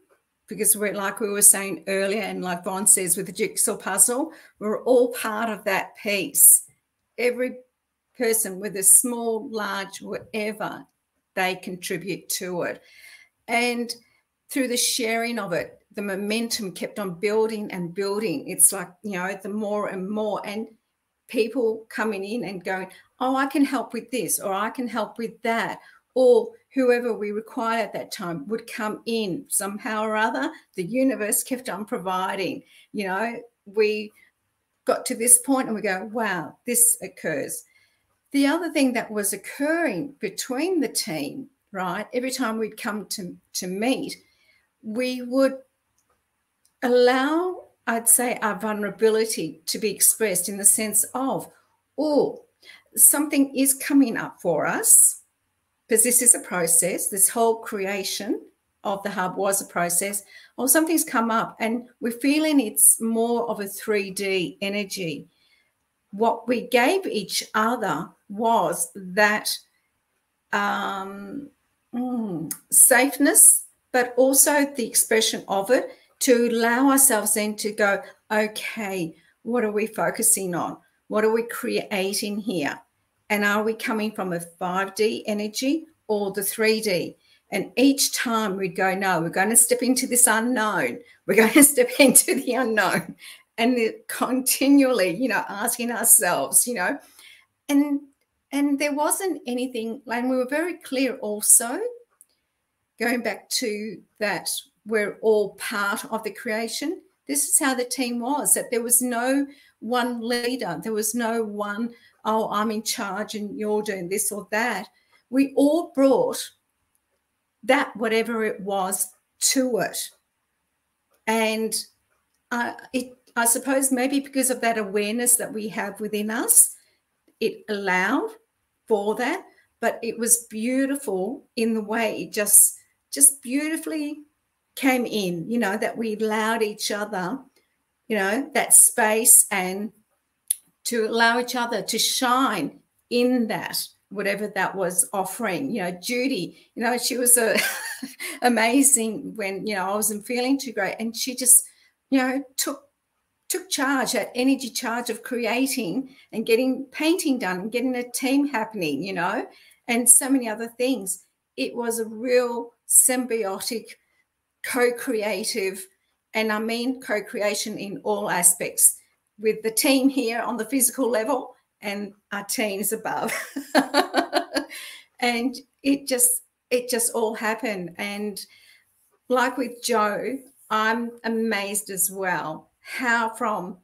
because we're, like we were saying earlier, and like Von says with the jigsaw puzzle, we're all part of that piece. Every person, whether small, large, whatever, they contribute to it. And through the sharing of it, the momentum kept on building and building. It's like, you know, the more and more, and people coming in and going, oh, I can help with this, or I can help with that, or whoever we required at that time would come in somehow or other. The universe kept on providing. You know, we got to this point and we go, wow, this occurs. The other thing that was occurring between the team, right, every time we'd come to meet, we would allow, I'd say, our vulnerability to be expressed in the sense of, oh, something is coming up for us, because this is a process. This whole creation of the hub was a process, or something's come up and we're feeling it's more of a 3D energy. What we gave each other was that safeness, but also the expression of it, to allow ourselves then to go, okay, what are we focusing on? What are we creating here? And are we coming from a 5D energy or the 3D? And each time we go, no, we're going to step into this unknown. We're going to step into the unknown. And continually, you know, asking ourselves, you know, and there wasn't anything, and we were very clear also, going back to that we're all part of the creation. This is how the team was, that there was no one leader. There was no one, oh, I'm in charge and you're doing this or that. We all brought that, whatever it was, to it. And I suppose maybe because of that awareness that we have within us, it allowed for that. But it was beautiful in the way it just beautifully came in, you know, that we allowed each other, you know, that space, and to allow each other to shine in that, whatever that was offering. You know, Judy, you know, she was amazing when, you know, I wasn't feeling too great, and she just, you know, took charge, that energy charge of creating and getting painting done and getting a team happening, you know, and so many other things. It was a real symbiotic, co-creative, and I mean co-creation in all aspects, with the team here on the physical level and our teams above. And it just all happened. And like with Joe, I'm amazed as well how from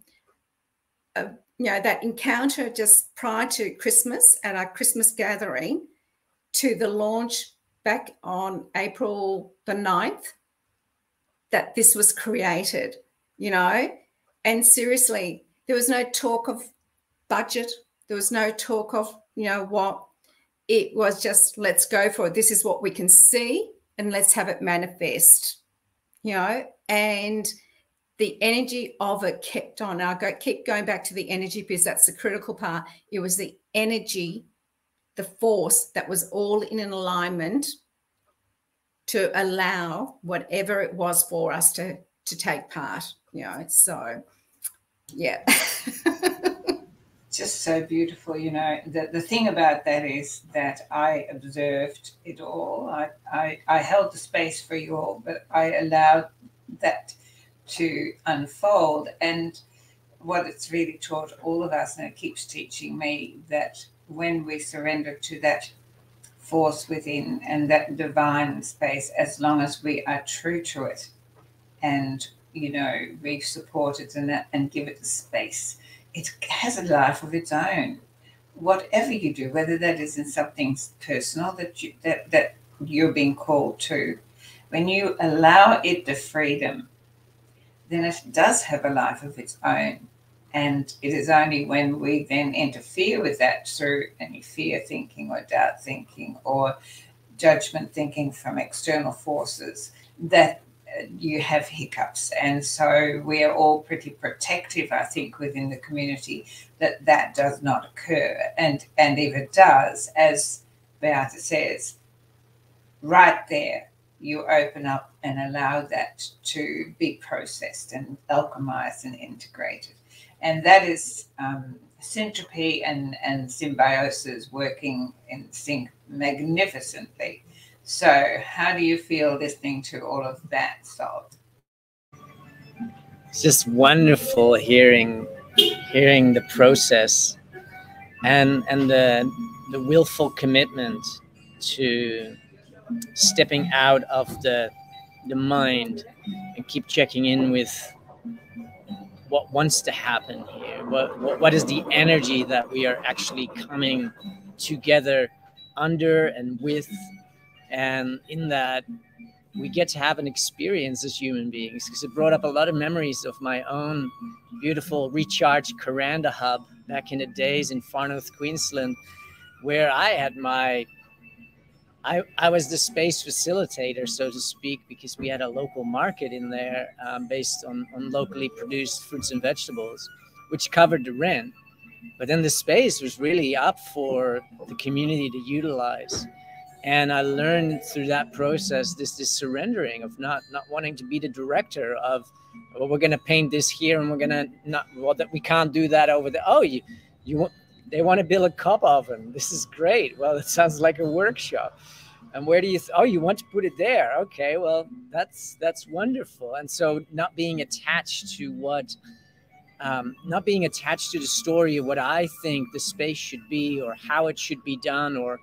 you know, that encounter just prior to Christmas at our Christmas gathering to the launch back on April the 9th, that this was created, you know. And seriously, there was no talk of budget. There was no talk of, you know what, it was just, let's go for it. This is what we can see and let's have it manifest, you know. And the energy of it kept on. Keep going back to the energy, because that's the critical part. It was the energy, the force that was all in an alignment to allow whatever it was for us to take part, you know. So, yeah. Just so beautiful, you know. The thing about that is that I observed it all. I held the space for you all, but I allowed that to unfold. And what it's really taught all of us, and it keeps teaching me, that when we surrender to that force within and that divine space, as long as we are true to it and, you know, we support it and give it the space, it has a life of its own. Whatever you do, whether that is in something personal that you're being called to, when you allow it the freedom, then it does have a life of its own. And it is only when we then interfere with that through any fear thinking or doubt thinking or judgment thinking from external forces that you have hiccups. And so we are all pretty protective, I think, within the community that that does not occur. And if it does, as Beata says, right there, you open up and allow that to be processed and alchemized and integrated. And that is syntropy and symbiosis working in sync magnificently. So how do you feel listening to all of that, Salt? It's just wonderful hearing the process and the willful commitment to stepping out of the mind and keep checking in with what wants to happen here. What is the energy that we are actually coming together under and with, and in that we get to have an experience as human beings, because it brought up a lot of memories of my own beautiful recharge Kuranda hub back in the days in Far North Queensland, where I had I was the space facilitator, so to speak, because we had a local market in there based on locally produced fruits and vegetables, which covered the rent. But then the space was really up for the community to utilize. And I learned through that process this surrendering of not wanting to be the director of, well, we're going to paint this here and we're going to not, well, that we can't do that over there. Oh, they want to build a cup oven. This is great. Well, it sounds like a workshop. And where do you, oh, you want to put it there. Okay, well, that's wonderful. And so not being attached to not being attached to the story of what I think the space should be or how it should be done, or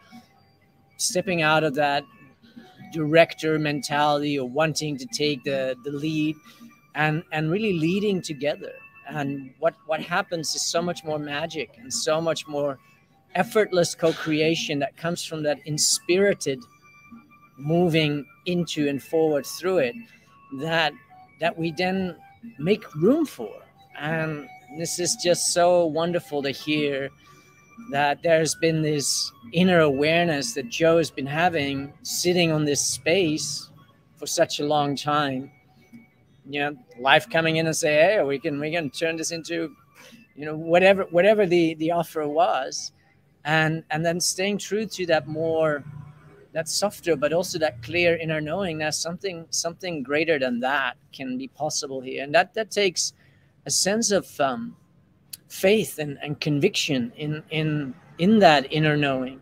stepping out of that director mentality or wanting to take the lead and really leading together. And what happens is so much more magic and so much more effortless co-creation that comes from that inspirited moving into and forward through it that we then make room for. And this is just so wonderful to hear that there's been this inner awareness that Joe has been having, sitting on this space for such a long time. You know, life coming in and say, hey, we can turn this into, you know, whatever the offer was, and then staying true to that more, that softer, but also that clear inner knowing that something greater than that can be possible here, and that takes a sense of faith and conviction in that inner knowing,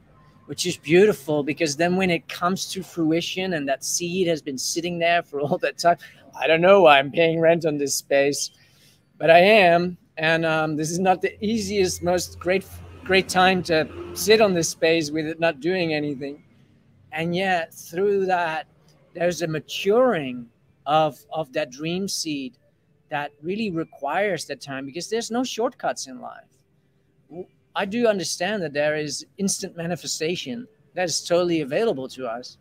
which is beautiful, because then when it comes to fruition and that seed has been sitting there for all that time, I don't know why I'm paying rent on this space, but I am, and this is not the easiest, most great time to sit on this space with it not doing anything. And yet through that, there's a maturing of that dream seed that really requires that time, because there's no shortcuts in life. I do understand that there is instant manifestation that is totally available to us,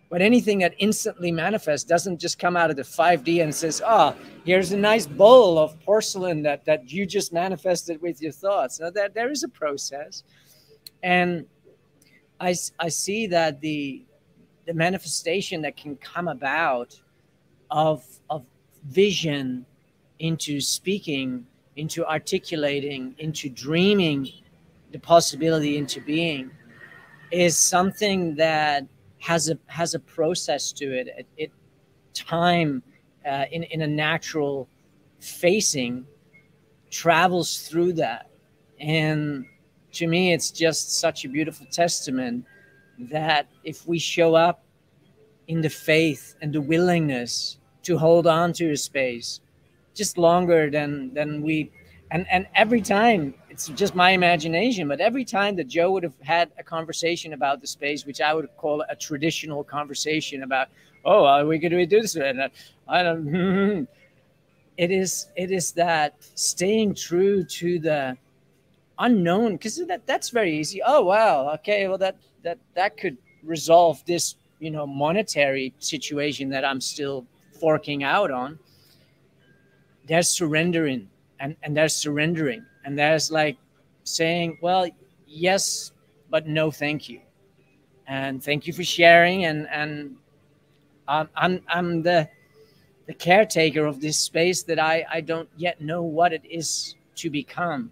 but anything that instantly manifests doesn't just come out of the 5D and says, oh, here's a nice bowl of porcelain that you just manifested with your thoughts. Now, there is a process. And I see that the manifestation that can come about of vision into speaking, into articulating, into dreaming the possibility into being, is something that has a process to it. It time in a natural facing travels through that. And to me, it's just such a beautiful testament that if we show up in the faith and the willingness to hold on to a space just longer than we, and every time, it's just my imagination, but every time that Joe would have had a conversation about the space, which I would call a traditional conversation about, oh, are we going to do this? And I don't, it is that staying true to the unknown, because that's very easy. Oh, wow. Okay. Well, that could resolve this, you know, monetary situation that I'm still forking out on. There's surrendering and there's surrendering. And there's like saying, well, yes, but no, thank you. And thank you for sharing. And I'm the caretaker of this space that I don't yet know what it is to become.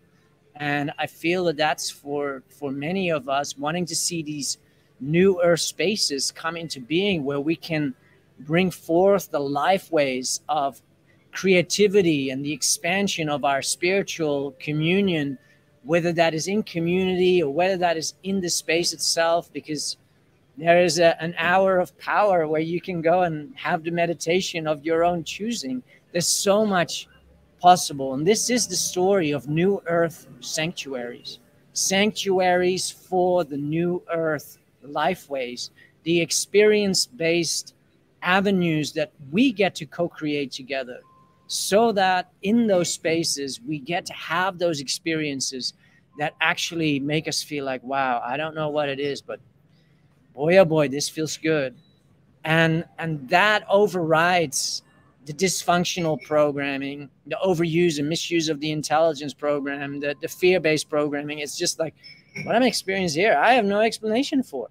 And I feel that that's for many of us wanting to see these new earth spaces come into being, where we can bring forth the life ways of creativity and the expansion of our spiritual communion, whether that is in community or whether that is in the space itself, because there is an hour of power where you can go and have the meditation of your own choosing. There's so much possible. And this is the story of new earth sanctuaries for the new earth lifeways, the experience-based avenues that we get to co-create together, so that in those spaces we get to have those experiences that actually make us feel like, wow, I don't know what it is, but boy, oh boy, this feels good. and that overrides the dysfunctional programming, the overuse and misuse of the intelligence program, the fear-based programming. It's just like, what I'm experiencing here, I have no explanation for,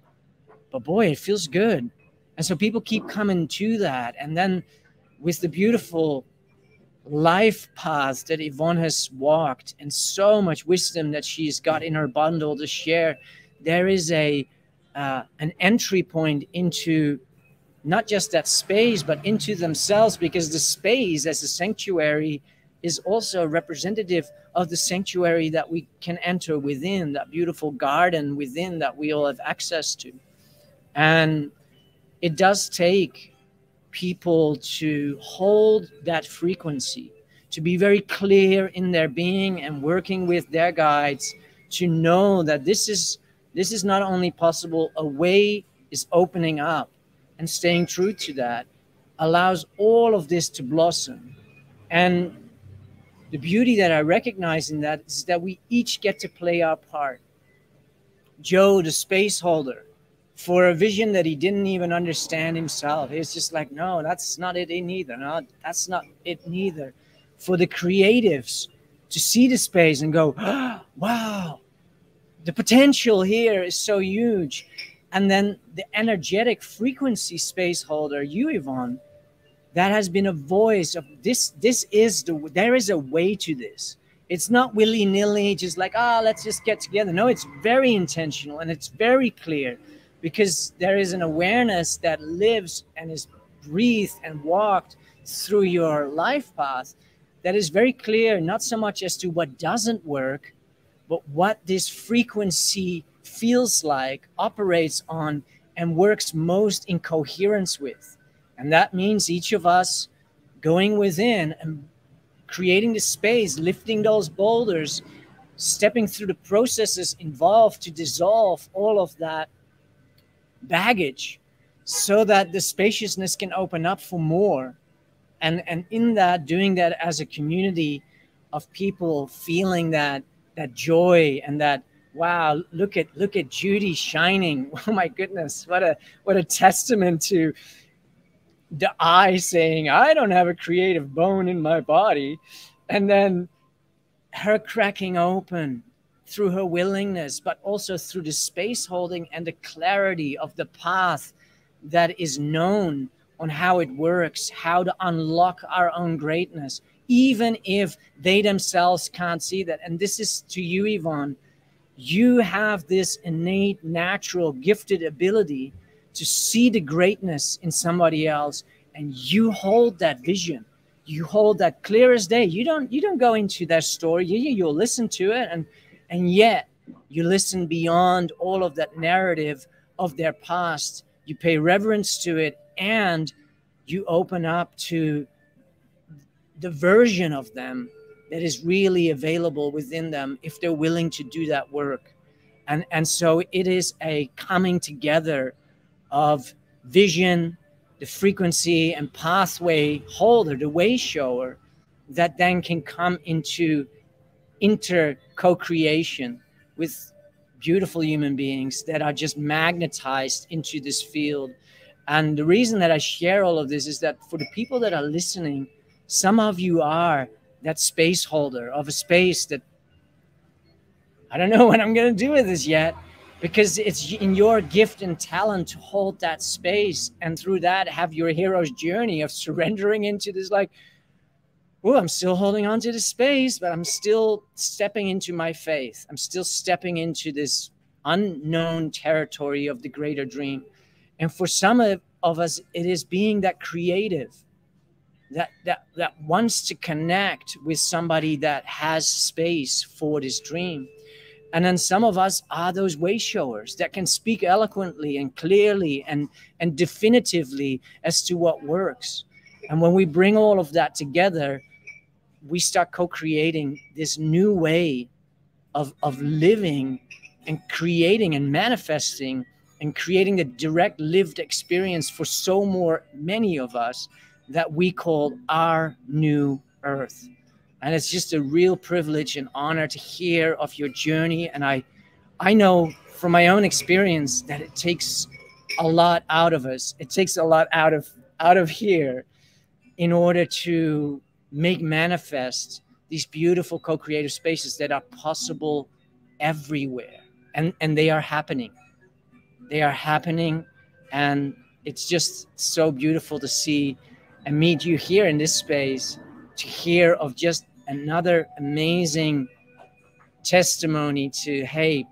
but boy, it feels good. And so people keep coming to that. And then with the beautiful life path that Yvonne has walked and so much wisdom that she's got in her bundle to share, there is an entry point into not just that space, but into themselves, because the space as a sanctuary is also representative of the sanctuary that we can enter within, that beautiful garden within that we all have access to. And it does take people to hold that frequency, to be very clear in their being and working with their guides to know that this is not only possible, a way is opening up, and staying true to that allows all of this to blossom. And the beauty that I recognize in that is that we each get to play our part. Joe, the space holder, for a vision that he didn't even understand himself, he's just like, no, that's not it neither. No, that's not it neither. For the creatives to see the space and go, oh, wow, the potential here is so huge. And then the energetic frequency space holder, you, Yvonne, that has been a voice of this. There is a way to this. It's not willy-nilly, just like, let's just get together. No, it's very intentional and it's very clear, because there is an awareness that lives and is breathed and walked through your life path that is very clear, not so much as to what doesn't work, but what this frequency feels like, operates on, and works most in coherence with. And that means each of us going within and creating the space, lifting those boulders, stepping through the processes involved to dissolve all of that baggage so that the spaciousness can open up for more. And in that, doing that as a community of people feeling that joy and that, wow, look at Judy shining. Oh my goodness, what a testament to the I saying, I don't have a creative bone in my body. And then her cracking open through her willingness, but also through the space holding and the clarity of the path that is known on how it works, how to unlock our own greatness, even if they themselves can't see that. And this is to you, Yvonne. You have this innate, natural, gifted ability to see the greatness in somebody else, and you hold that vision. You hold that clear as day. You don't go into their story. You'll listen to it, and yet you listen beyond all of that narrative of their past. You pay reverence to it, and you open up to the version of them that is really available within them if they're willing to do that work. And so it is a coming together of vision, the frequency and pathway holder, the way shower, that then can come into co-creation with beautiful human beings that are just magnetized into this field. And the reason that I share all of this is that for the people that are listening, some of you are that space holder of a space that I don't know what I'm going to do with this yet, because it's in your gift and talent to hold that space, and through that have your hero's journey of surrendering into this, like, oh, I'm still holding on to the space, but I'm still stepping into my faith. I'm still stepping into this unknown territory of the greater dream. And for some of us, it is being that creative, that wants to connect with somebody that has space for this dream. And then some of us are those way showers that can speak eloquently and clearly and definitively as to what works. And when we bring all of that together, we start co-creating this new way of living and creating and manifesting and creating the direct lived experience for many of us that we call our new earth. And it's just a real privilege and honor to hear of your journey. And I know from my own experience that it takes a lot out of us. It takes a lot out of here in order to make manifest these beautiful co-creative spaces that are possible everywhere. And they are happening. They are happening. And it's just so beautiful to see and meet you here in this space, to hear of just another amazing testimony to, hey,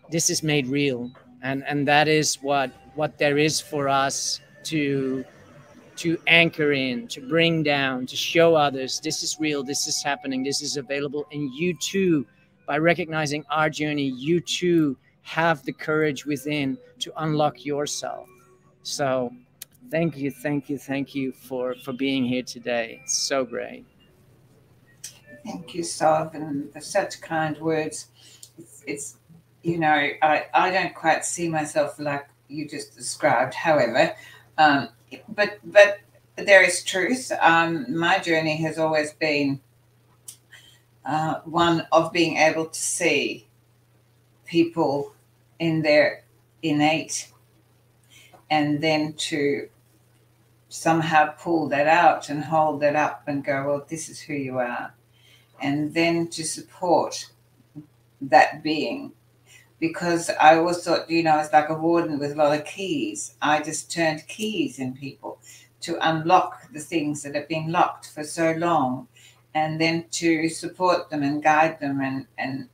this is made real. And that is what there is for us to anchor in, to bring down, to show others this is real, this is happening, this is available. And you too, by recognizing our journey, you too have the courage within to unlock yourself. So thank you for being here today. It's so great. Thank you, Sov, and for such kind words. It's you know, I don't quite see myself like you just described, however, but there is truth. My journey has always been one of being able to see people in their innate, and then to somehow pull that out and hold that up and go, well, this is who you are. And then to support that being. Because I always thought, you know, it's like a warden with a lot of keys. I just turned keys in people to unlock the things that have been locked for so long, and then to support them and guide them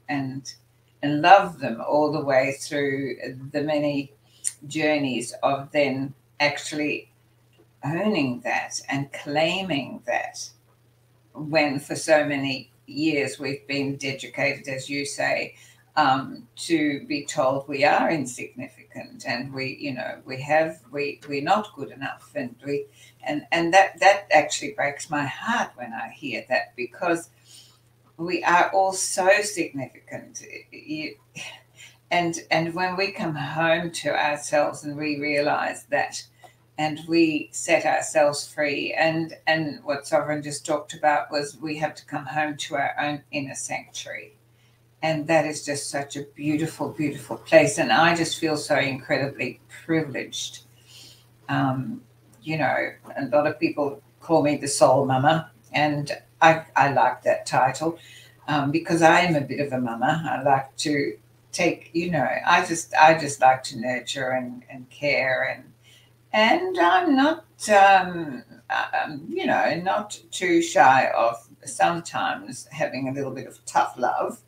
and love them all the way through the many journeys of then actually owning that and claiming that, when for so many years we've been educated, as you say, to be told we are insignificant and we're not good enough, and that actually breaks my heart when I hear that, because we are all so significant. And when we come home to ourselves and we realize that, and we set ourselves free, and what Sovereign just talked about was we have to come home to our own inner sanctuary. And that is just such a beautiful, beautiful place. And I just feel so incredibly privileged. You know, a lot of people call me the soul mama, and I like that title because I am a bit of a mama. I like to take, you know, I just like to nurture and care, and I'm not, you know, not too shy of sometimes having a little bit of tough love.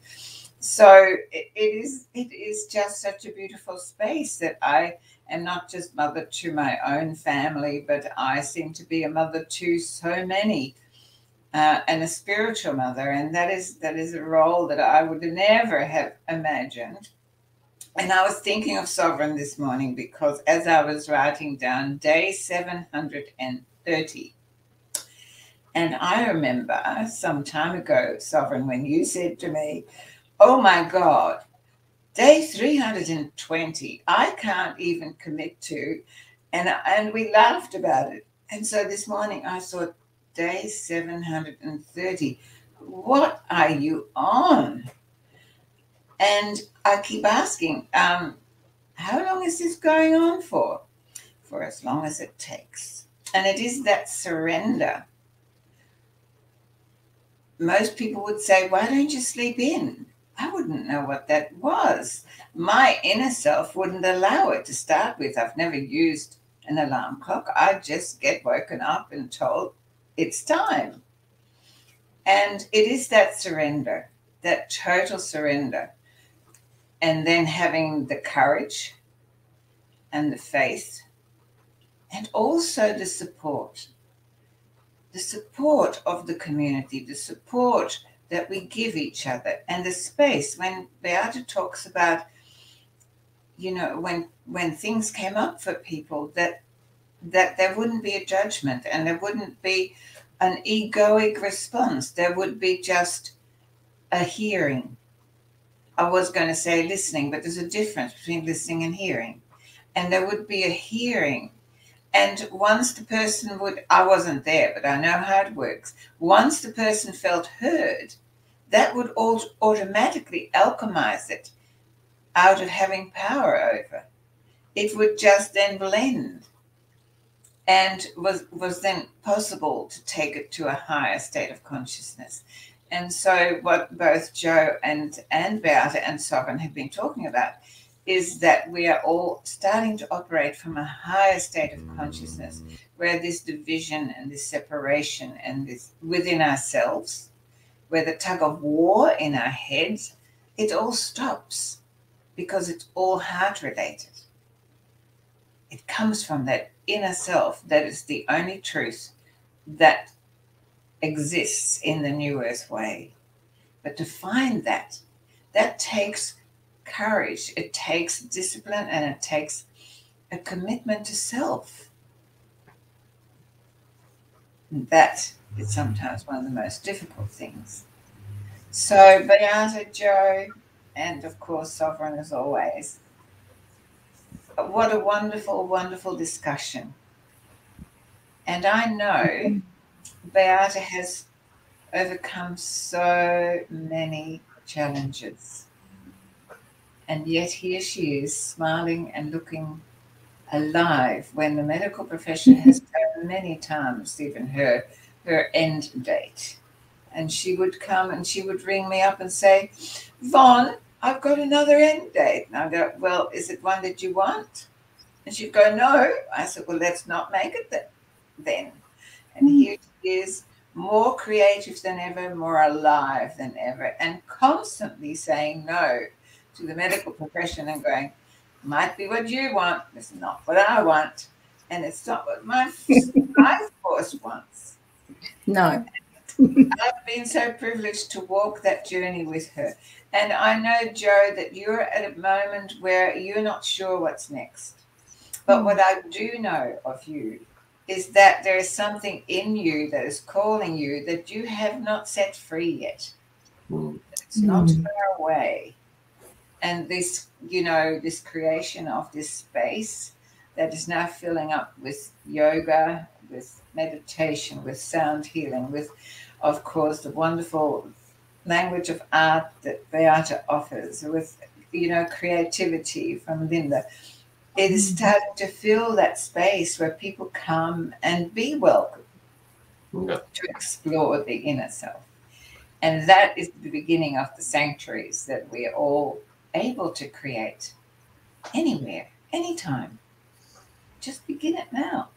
So it is just such a beautiful space that I am not just mother to my own family, but I seem to be a mother to so many, and a spiritual mother. And that is a role that I would never have imagined. And I was thinking of Sovereign this morning because as I was writing down day 730, and I remember some time ago, Sovereign, when you said to me, oh my God, day 320, I can't even commit to, and we laughed about it. And so this morning I thought, day 730, what are you on? And I keep asking, how long is this going on for? For as long as it takes. And it is that surrender. Most people would say, why don't you sleep in? I wouldn't know what that was. My inner self wouldn't allow it to start with. I've never used an alarm clock. I just get woken up and told it's time. And it is that surrender, that total surrender. And then having the courage and the faith, and also the support of the community, the support that we give each other, and the space. When Beata talks about, you know, when things came up for people, that there wouldn't be a judgment and there wouldn't be an egoic response. There would be just a hearing. I was going to say listening, but there's a difference between listening and hearing. And there would be a hearing. And once the person I wasn't there, but I know how it works. Once the person felt heard, that would automatically alchemize it out of having power over. it would just then blend, and was then possible to take it to a higher state of consciousness. And so what both Joe and Beata and Sovereign have been talking about is that we are all starting to operate from a higher state of consciousness, where this division and this separation and this within ourselves, where the tug of war in our heads, it all stops, because it's all heart related. It comes from that inner self that is the only truth that exists in the New Earth way. But to find that takes courage, it takes discipline, and it takes a commitment to self. And that is sometimes one of the most difficult things. So Beata, Joe, and of course Sovereign as always, what a wonderful, wonderful discussion. And I know Beata has overcome so many challenges. And yet here she is, smiling and looking alive, when the medical profession has told many times even her end date. And she would come and she would ring me up and say, Vaughn, I've got another end date. And I go, well, is it one that you want? And she'd go, no. I said, well, let's not make it then. And here she is, more creative than ever, more alive than ever, and constantly saying no to the medical profession and going, might be what you want, it's not what I want, and it's not what my force wants. No. I've been so privileged to walk that journey with her. And I know, Joe, that you're at a moment where you're not sure what's next. But what I do know of you is that there is something in you that is calling you that you have not set free yet. It's not far away. And this, this creation of this space that is now filling up with yoga, with meditation, with sound healing, with, of course, the wonderful language of art that Beata offers, with, creativity from Linda. It is starting to fill that space where people come and be welcome to explore the inner self. And that is the beginning of the sanctuaries that we are all able to create anywhere, anytime. Just begin it now.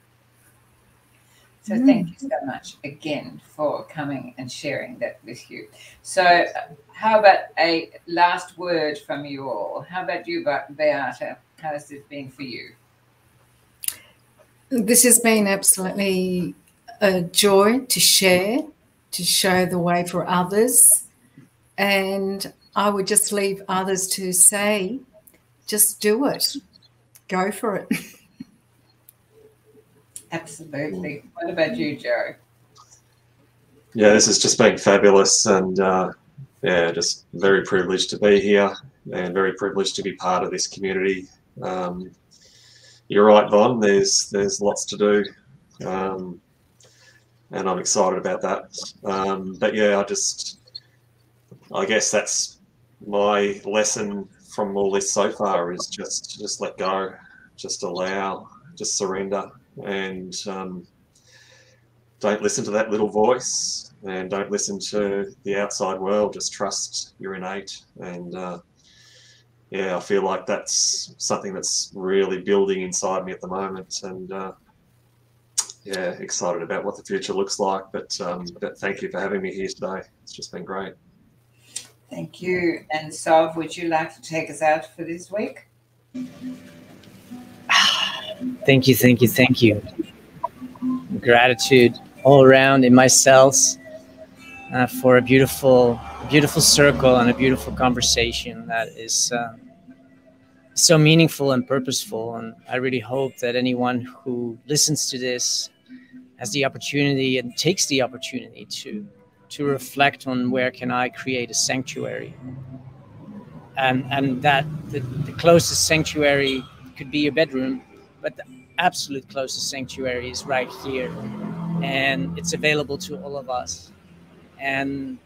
So thank you so much again for coming and sharing that with you. So how about a last word from you all? How about you, Beata? How has this been for you? This has been absolutely a joy to share, to show the way for others. And I would just leave others to say, just do it. Go for it. Absolutely. What about you, Joe? Yeah, this has just been fabulous, and just very privileged to be here and very privileged to be part of this community. You're right, Von, there's lots to do, and I'm excited about that. But yeah, I guess that's my lesson from all this so far, is just let go, just allow, just surrender, and don't listen to that little voice, and don't listen to the outside world. Just trust your innate. And I feel like that's something that's really building inside me at the moment. And excited about what the future looks like. But thank you for having me here today. It's just been great. Thank you. And Sav, would you like to take us out for this week? Thank you. Gratitude all around in my cells for a beautiful circle and a beautiful conversation that is so meaningful and purposeful. And I really hope that anyone who listens to this has the opportunity and takes the opportunity to reflect on where can I create a sanctuary, and that the closest sanctuary could be your bedroom, but the absolute closest sanctuary is right here, and it's available to all of us. And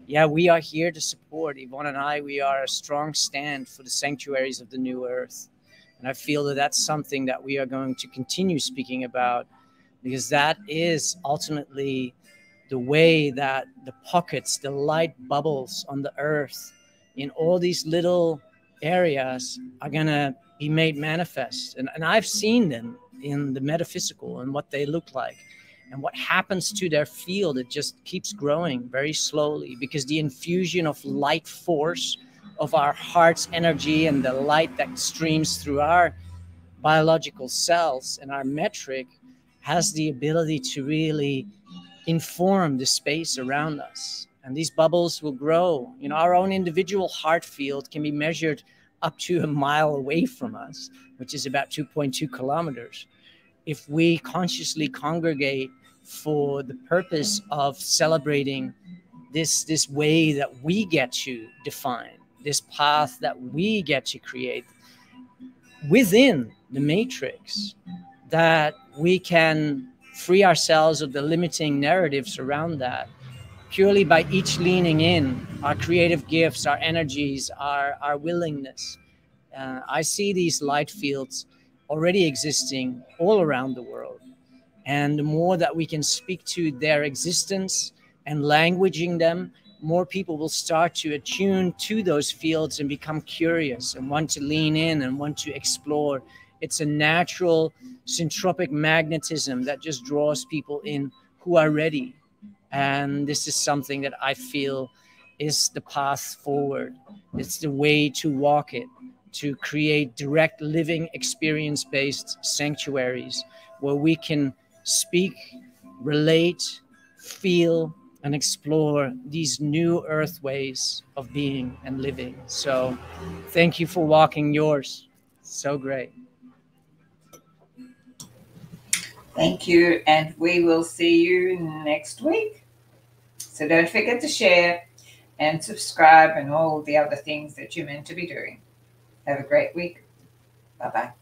we are here to support. Yvonne and I, we are a strong stand for the sanctuaries of the new earth. And I feel that that's something that we are going to continue speaking about, because that is ultimately the way that the pockets, the light bubbles on the earth in all these little areas are going to be made manifest. And I've seen them in the metaphysical and what they look like. And what happens to their field, it just keeps growing very slowly, because the infusion of light force of our heart's energy and the light that streams through our biological cells and our metric has the ability to really inform the space around us. And these bubbles will grow. You know, our own individual heart field can be measured up to a mile away from us, which is about 2.2 kilometers. If we consciously congregate for the purpose of celebrating this way that we get to define, this path that we get to create within the matrix, that we can free ourselves of the limiting narratives around that, purely by each leaning in our creative gifts, our energies, our willingness. I see these light fields already existing all around the world. And the more that we can speak to their existence and languaging them, more people will start to attune to those fields and become curious and want to lean in and want to explore. It's a natural syntropic magnetism that just draws people in who are ready. And this is something that I feel is the path forward. It's the way to walk it, to create direct living experience-based sanctuaries where we can speak, relate, feel, and explore these new earth ways of being and living. So thank you for walking yours. So great. Thank you. And we will see you next week. So don't forget to share and subscribe and all the other things that you're meant to be doing. Have a great week. Bye-bye.